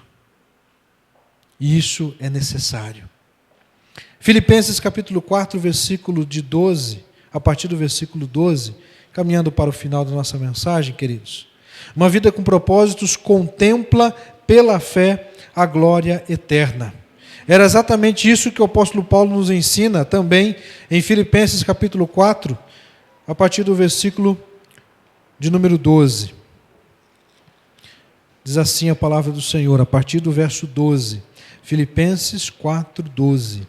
E isso é necessário. Filipenses capítulo 4, versículo de 12, a partir do versículo 12, caminhando para o final da nossa mensagem, queridos. Uma vida com propósitos contempla pela fé a glória eterna. Era exatamente isso que o apóstolo Paulo nos ensina também em Filipenses capítulo 4, a partir do versículo de número 12. Diz assim a palavra do Senhor, a partir do verso 12. Filipenses 4, 12.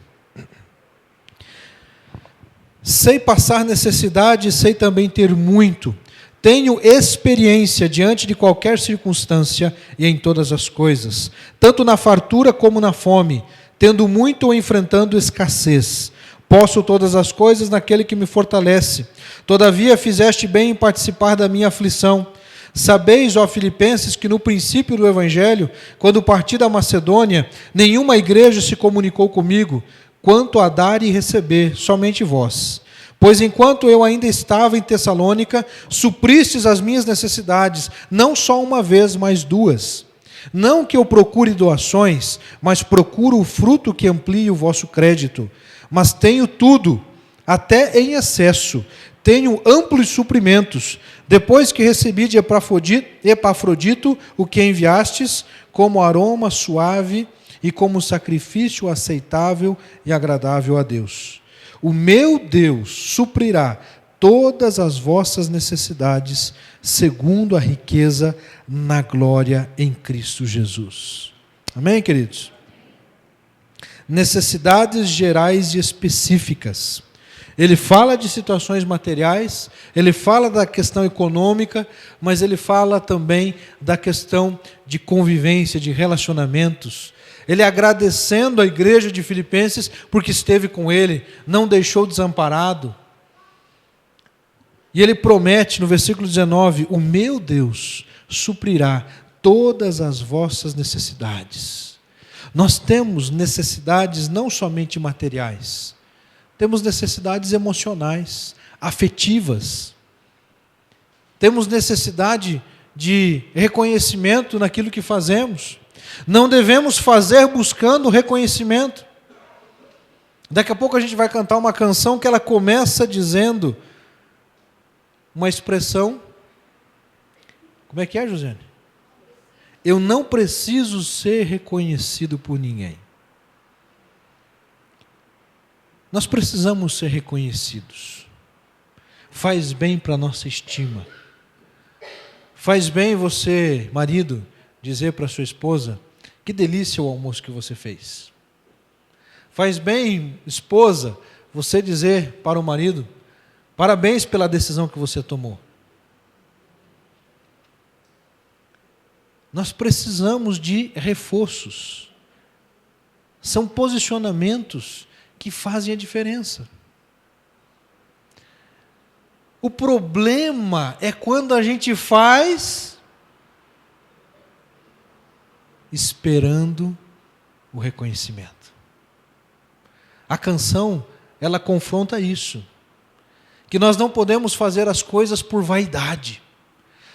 Sei passar necessidade, sei também ter muito. Tenho experiência diante de qualquer circunstância e em todas as coisas, tanto na fartura como na fome, tendo muito ou enfrentando escassez. Posso todas as coisas naquele que me fortalece. Todavia fizeste bem em participar da minha aflição. Sabeis, ó Filipenses, que no princípio do Evangelho, quando parti da Macedônia, nenhuma igreja se comunicou comigo, quanto a dar e receber, somente vós. Pois enquanto eu ainda estava em Tessalônica, supristes as minhas necessidades, não só uma vez, mas duas. Não que eu procure doações, mas procuro o fruto que amplie o vosso crédito. Mas tenho tudo, até em excesso. Tenho amplos suprimentos. Depois que recebi de Epafrodito o que enviastes, como aroma suave e como sacrifício aceitável e agradável a Deus. O meu Deus suprirá todas as vossas necessidades, segundo a riqueza na glória em Cristo Jesus. Amém, queridos? Necessidades gerais e específicas. Ele fala de situações materiais, ele fala da questão econômica, mas ele fala também da questão de convivência, de relacionamentos. Ele agradecendo a igreja de Filipenses porque esteve com ele, não deixou desamparado. E ele promete no versículo 19, o meu Deus suprirá todas as vossas necessidades. Nós temos necessidades não somente materiais, temos necessidades emocionais, afetivas. Temos necessidade de reconhecimento naquilo que fazemos. Não devemos fazer buscando reconhecimento. Daqui a pouco a gente vai cantar uma canção que ela começa dizendo uma expressão. Como é que é, Josiane? Eu não preciso ser reconhecido por ninguém. Nós precisamos ser reconhecidos. Faz bem para a nossa estima. Faz bem você, marido, dizer para sua esposa, que delícia o almoço que você fez. Faz bem, esposa, você dizer para o marido, parabéns pela decisão que você tomou. Nós precisamos de reforços. São posicionamentos que fazem a diferença. O problema é quando a gente faz esperando o reconhecimento. A canção, ela confronta isso. Que nós não podemos fazer as coisas por vaidade.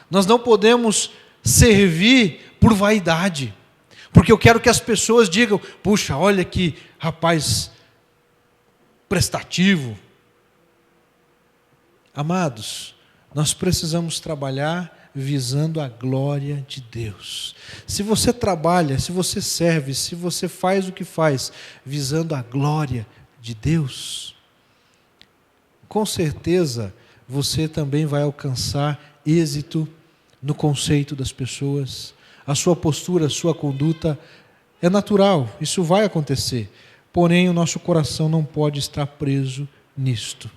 Nós não podemos servir por vaidade. Porque eu quero que as pessoas digam, puxa, olha que rapaz prestativo. Amados, nós precisamos trabalhar visando a glória de Deus. Se você trabalha, se você serve, se você faz o que faz, visando a glória de Deus, com certeza você também vai alcançar êxito no conceito das pessoas. A sua postura, a sua conduta é natural, isso vai acontecer. Porém, o nosso coração não pode estar preso nisto.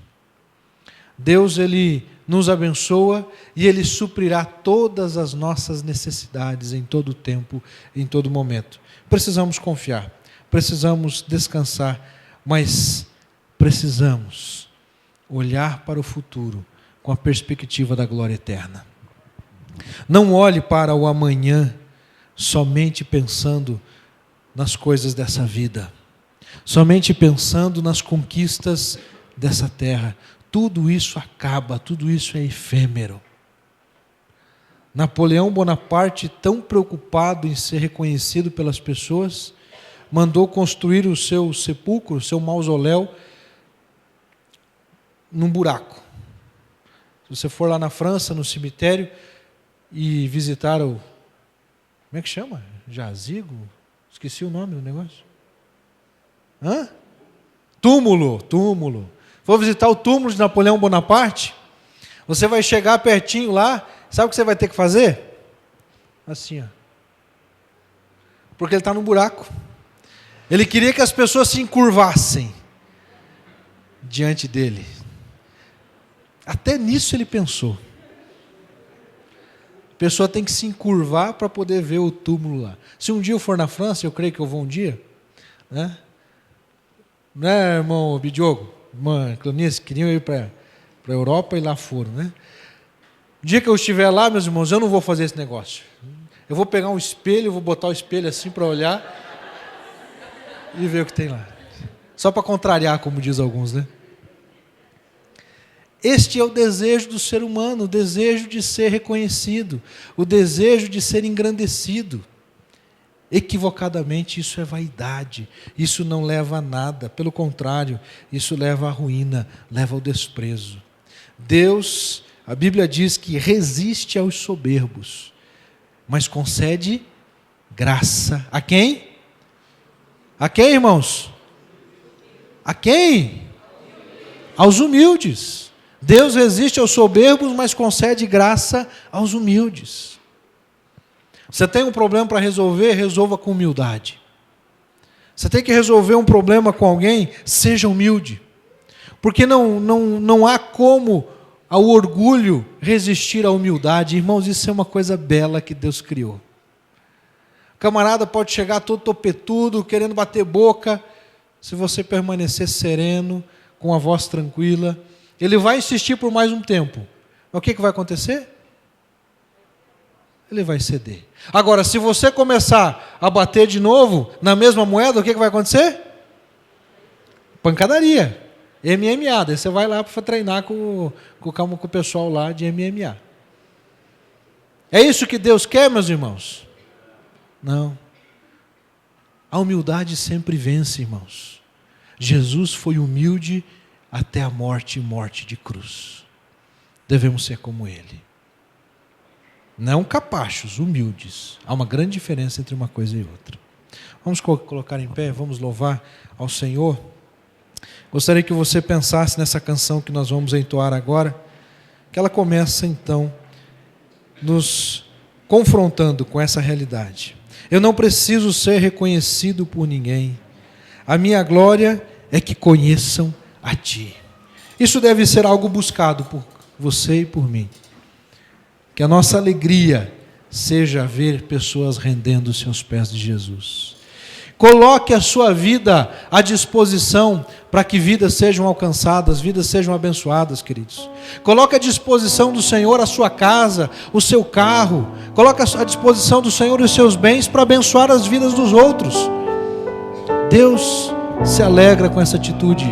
Deus, Ele nos abençoa e Ele suprirá todas as nossas necessidades em todo tempo, em todo momento. Precisamos confiar, precisamos descansar, mas precisamos olhar para o futuro com a perspectiva da glória eterna. Não olhe para o amanhã somente pensando nas coisas dessa vida, somente pensando nas conquistas dessa terra. Tudo isso acaba, tudo isso é efêmero. Napoleão Bonaparte, tão preocupado em ser reconhecido pelas pessoas, mandou construir o seu sepulcro, o seu mausoléu, num buraco. Se você for lá na França, no cemitério, e visitar o... Como é que chama? Jazigo? Esqueci o nome do negócio. Túmulo. For visitar o túmulo de Napoleão Bonaparte, você vai chegar pertinho lá, sabe o que você vai ter que fazer? Assim, ó. Porque ele está no buraco. Ele queria que as pessoas se encurvassem diante dele. Até nisso ele pensou. A pessoa tem que se encurvar para poder ver o túmulo lá. Se um dia eu for na França, eu creio que eu vou um dia, né? Não é, irmão Bidiogo? Irmã Cleonice, queriam ir para a Europa e lá foram, né? O dia que eu estiver lá, meus irmãos, eu não vou fazer esse negócio. Eu vou pegar um espelho, vou botar o espelho assim para olhar e ver o que tem lá. Só para contrariar, como diz alguns, né? Este é o desejo do ser humano, o desejo de ser reconhecido, o desejo de ser engrandecido. Equivocadamente, isso é vaidade, isso não leva a nada, pelo contrário, isso leva à ruína, leva ao desprezo. Deus, a Bíblia diz que resiste aos soberbos, mas concede graça. A quem? A quem, irmãos? A quem? Aos humildes. Deus resiste aos soberbos, mas concede graça aos humildes. Você tem um problema para resolver, resolva com humildade. Você tem que resolver um problema com alguém, seja humilde. Porque não há como ao orgulho resistir à humildade. Irmãos, isso é uma coisa bela que Deus criou. O camarada pode chegar todo topetudo, querendo bater boca. Se você permanecer sereno, com a voz tranquila, ele vai insistir por mais um tempo. Mas o que vai acontecer? Ele vai ceder. Agora, se você começar a bater de novo na mesma moeda, o que vai acontecer? Pancadaria. MMA. Daí você vai lá para treinar com o pessoal lá de MMA. É isso que Deus quer, meus irmãos? Não. A humildade sempre vence, irmãos. Jesus foi humilde até a morte e morte de cruz. Devemos ser como Ele. Não capachos, humildes. Há uma grande diferença entre uma coisa e outra. Vamos colocar em pé, vamos louvar ao Senhor. Gostaria que você pensasse nessa canção que nós vamos entoar agora, que ela começa então nos confrontando com essa realidade. Eu não preciso ser reconhecido por ninguém. A minha glória é que conheçam a Ti. Isso deve ser algo buscado por você e por mim. Que a nossa alegria seja ver pessoas rendendo-se aos pés de Jesus. Coloque a sua vida à disposição para que vidas sejam alcançadas, vidas sejam abençoadas, queridos. Coloque à disposição do Senhor a sua casa, o seu carro. Coloque à disposição do Senhor os seus bens para abençoar as vidas dos outros. Deus se alegra com essa atitude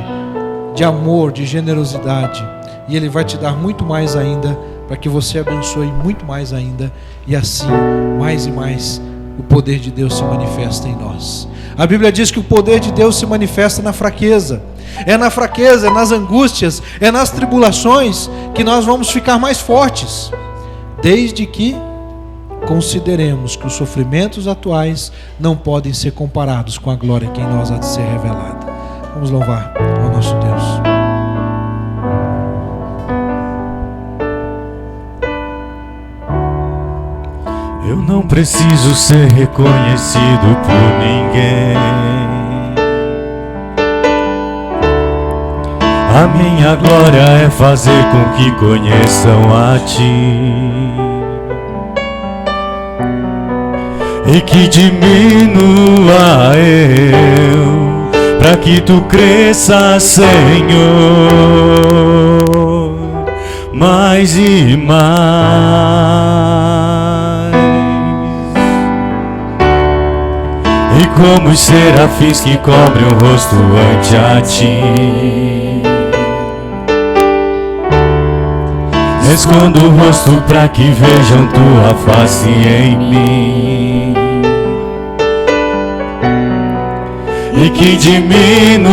de amor, de generosidade. E Ele vai te dar muito mais ainda, para que você abençoe muito mais ainda. E assim, mais e mais, o poder de Deus se manifesta em nós. A Bíblia diz que o poder de Deus se manifesta na fraqueza. É na fraqueza, é nas angústias, é nas tribulações que nós vamos ficar mais fortes. Desde que consideremos que os sofrimentos atuais não podem ser comparados com a glória que em nós há de ser revelada. Vamos louvar ao nosso Deus. Eu não preciso ser reconhecido por ninguém. A minha glória é fazer com que conheçam a Ti, e que diminua eu, para que Tu cresças, Senhor, mais e mais. E como os serafins que cobrem o rosto ante a Ti, escondo o rosto para que vejam Tua face em mim, e que diminua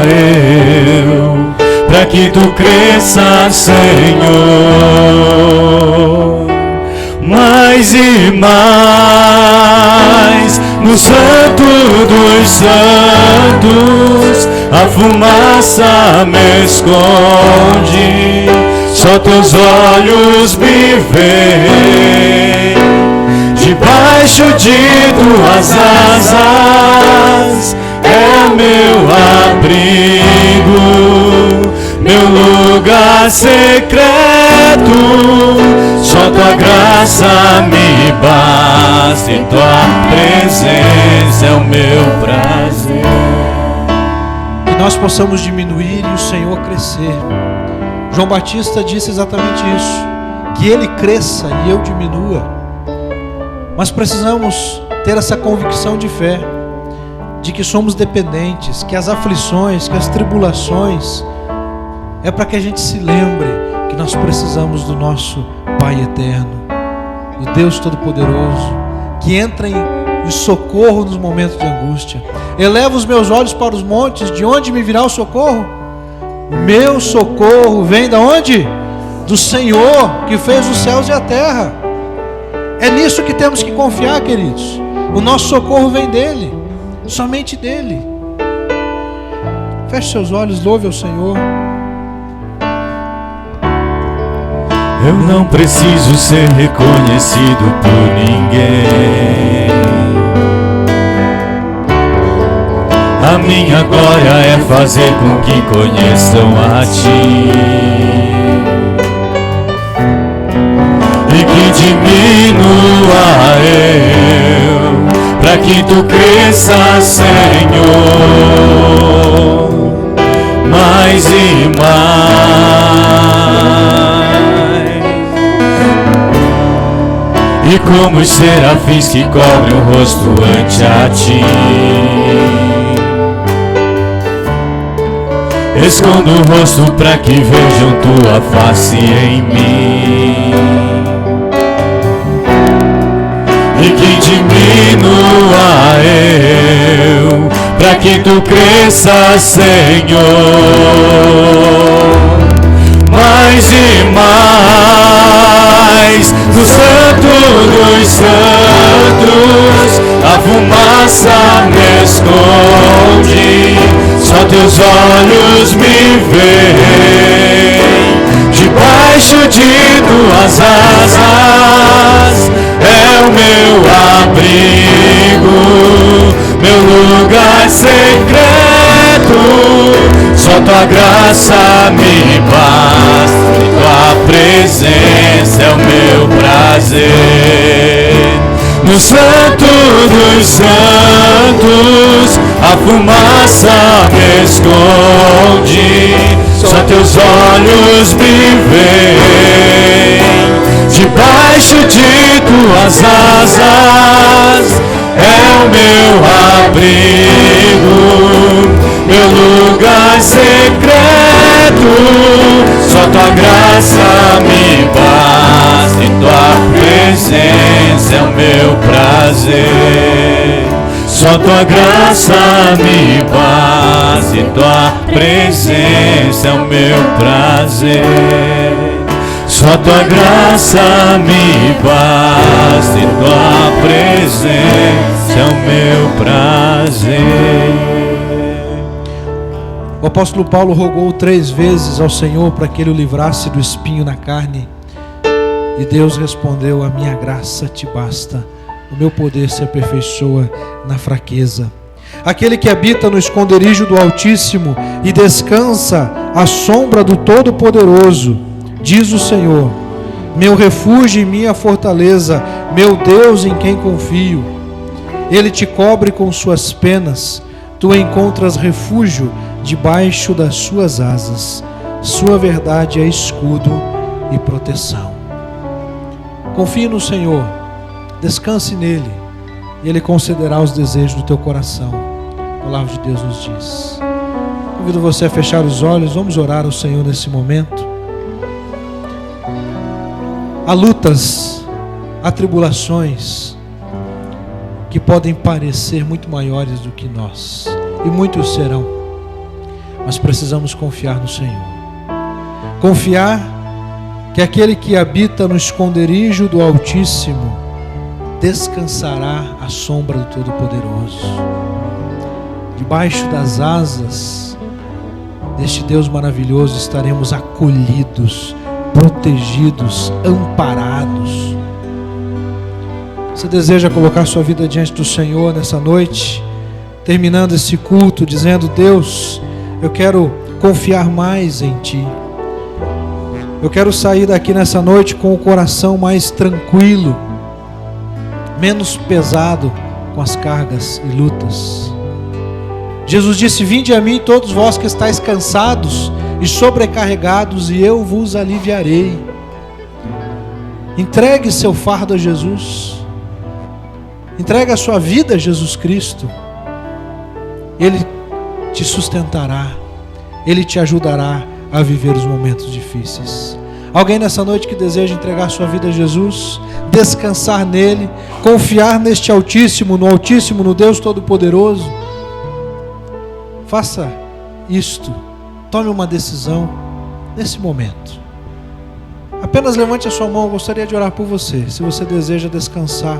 eu, para que Tu cresças, Senhor, mais e mais. No Santo dos Santos a fumaça me esconde, só Teus olhos me veem, debaixo de Tuas asas é meu abrigo, meu lugar secreto. Só Tua graça me basta e Tua presença é o meu prazer. Que nós possamos diminuir e o Senhor crescer. João Batista disse exatamente isso, que ele cresça e eu diminua. Mas precisamos ter essa convicção de fé, de que somos dependentes, que as aflições, que as tribulações é para que a gente se lembre que nós precisamos do nosso Pai eterno, do Deus Todo-Poderoso, que entra em socorro nos momentos de angústia. Elevo os meus olhos para os montes, de onde me virá o socorro? Meu socorro vem da onde? Do Senhor, que fez os céus e a terra. É nisso que temos que confiar, queridos. O nosso socorro vem dele, somente dele. Feche seus olhos, louve ao Senhor. Eu não preciso ser reconhecido por ninguém. A minha glória é fazer com que conheçam a Ti, e que diminua eu, para que Tu cresças, Senhor, mais e mais. E como os serafins que cobrem o rosto ante a Ti, escondo o rosto para que vejam Tua face em mim, e que diminua eu, para que Tu cresças, Senhor, mais e mais. No Santo dos Santos a fumaça me esconde, só Teus olhos me veem, debaixo de Tuas asas é o meu abrigo, meu lugar secreto. Só Tua graça me basta e Tua presença é o meu prazer. No Santo dos Santos a fumaça me esconde, só Teus olhos me veem, debaixo de Tuas asas é o meu abrigo, meu lugar secreto. Só Tua graça me basta e Tua presença é o meu prazer. Só Tua graça me basta e Tua presença é o meu prazer. Só Tua graça me basta e Tua presença é o meu prazer. O apóstolo Paulo rogou 3 vezes ao Senhor para que ele o livrasse do espinho na carne, e Deus respondeu: a minha graça te basta, o meu poder se aperfeiçoa na fraqueza. Aquele que habita no esconderijo do Altíssimo e descansa à sombra do Todo-Poderoso, diz o Senhor, meu refúgio e minha fortaleza, meu Deus em quem confio. Ele te cobre com suas penas, tu encontras refúgio debaixo das suas asas. Sua verdade é escudo e proteção. Confie no Senhor, descanse nele, e Ele concederá os desejos do teu coração. A palavra de Deus nos diz. Convido você a fechar os olhos, vamos orar ao Senhor nesse momento. Há lutas, há tribulações que podem parecer muito maiores do que nós, e muitos serão, mas precisamos confiar no Senhor. Confiar que aquele que habita no esconderijo do Altíssimo descansará à sombra do Todo-Poderoso. Debaixo das asas deste Deus maravilhoso estaremos acolhidos, protegidos, amparados. Você deseja colocar sua vida diante do Senhor nessa noite, terminando esse culto, dizendo: Deus, eu quero confiar mais em Ti. Eu quero sair daqui nessa noite com o coração mais tranquilo, menos pesado com as cargas e lutas. Jesus disse: vinde a mim todos vós que estáis cansados e sobrecarregados, e eu vos aliviarei. Entregue seu fardo a Jesus. Entregue a sua vida a Jesus Cristo. Ele te sustentará. Ele te ajudará a viver os momentos difíceis. Alguém nessa noite que deseja entregar sua vida a Jesus, descansar nele, confiar neste Altíssimo, no Deus Todo-Poderoso, faça isto. Tome uma decisão nesse momento. Apenas levante a sua mão, eu gostaria de orar por você, se você deseja descansar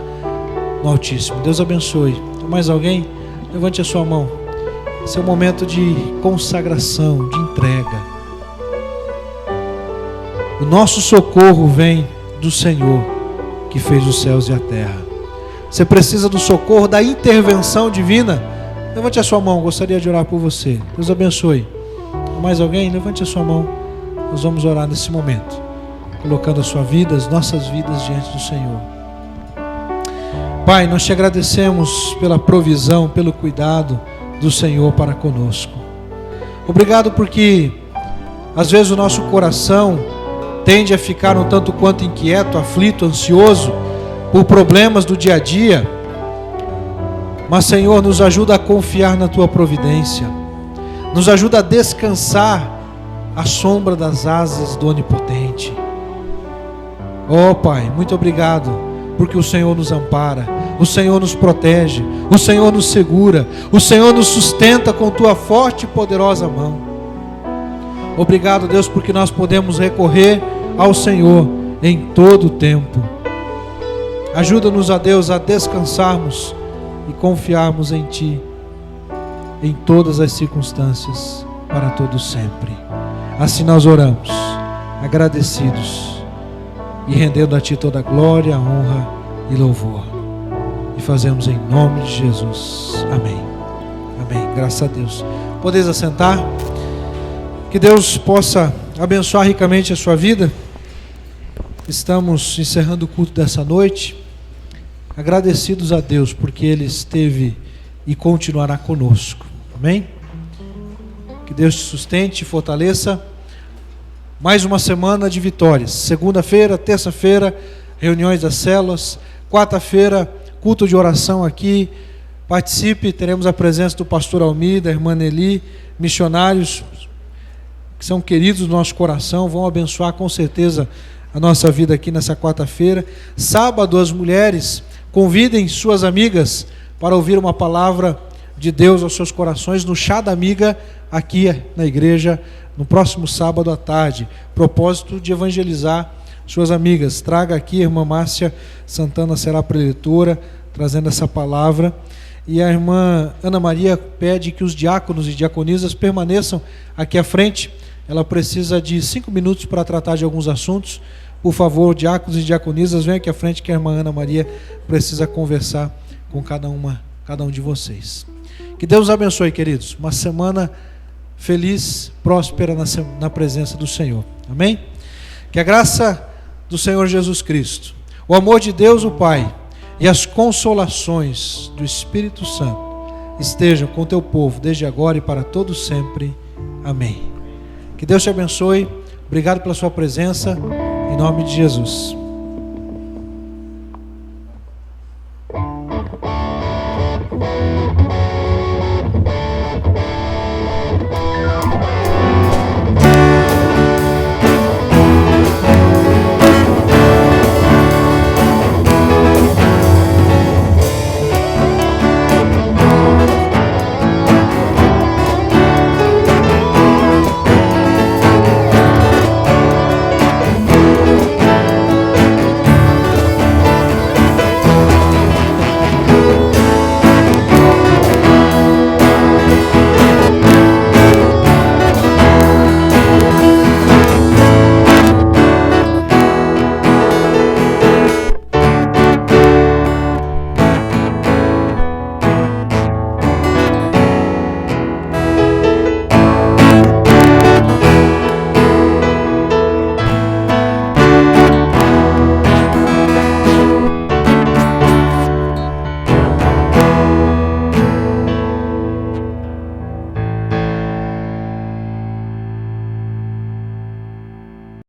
no Altíssimo. Deus abençoe. Tem mais alguém? Levante a sua mão. Esse é um momento de consagração, de entrega. O nosso socorro vem do Senhor, que fez os céus e a terra. Você precisa do socorro, da intervenção divina? Levante a sua mão, gostaria de orar por você. Deus abençoe. Mais alguém? Levante a sua mão. Nós vamos orar nesse momento, colocando a sua vida, as nossas vidas diante do Senhor. Pai, nós te agradecemos pela provisão, pelo cuidado do Senhor para conosco. Obrigado porque às vezes o nosso coração tende a ficar um tanto quanto inquieto, aflito, ansioso por problemas do dia a dia. Mas, Senhor, nos ajuda a confiar na Tua providência. Nos ajuda a descansar à sombra das asas do Onipotente. Oh, Pai, muito obrigado, porque o Senhor nos ampara, o Senhor nos protege, o Senhor nos segura, o Senhor nos sustenta com Tua forte e poderosa mão. Obrigado, Deus, porque nós podemos recorrer ao Senhor em todo o tempo. Ajuda-nos, a Deus, a descansarmos e confiarmos em Ti em todas as circunstâncias, para todo sempre. Assim nós oramos, agradecidos e rendendo a Ti toda a glória, honra e louvor. E fazemos em nome de Jesus. Amém. Amém. Graças a Deus. Podeis assentar. Que Deus possa abençoar ricamente a sua vida. Estamos encerrando o culto dessa noite, agradecidos a Deus porque Ele esteve e continuará conosco. Amém? Que Deus te sustente e fortaleça. Mais uma semana de vitórias. Segunda-feira, terça-feira, reuniões das células. Quarta-feira, culto de oração aqui. Participe, teremos a presença do pastor Almir, da irmã Nelly, missionários que são queridos do nosso coração, vão abençoar com certeza a nossa vida aqui nessa quarta-feira. Sábado, as mulheres convidem suas amigas para ouvir uma palavra de Deus aos seus corações no chá da amiga aqui na igreja no próximo sábado à tarde. Propósito de evangelizar suas amigas. Traga aqui, a irmã Márcia Santana será a preletora, trazendo essa palavra. E a irmã Ana Maria pede que os diáconos e diaconisas permaneçam aqui à frente. Ela precisa de 5 minutos para tratar de alguns assuntos. Por favor, diáconos e diaconisas, venham aqui à frente que a irmã Ana Maria precisa conversar com cada um de vocês. Que Deus abençoe, queridos. Uma semana feliz, próspera na presença do Senhor. Amém? Que a graça do Senhor Jesus Cristo, o amor de Deus o Pai e as consolações do Espírito Santo estejam com o teu povo desde agora e para todo sempre. Amém. Que Deus te abençoe. Obrigado pela sua presença, em nome de Jesus.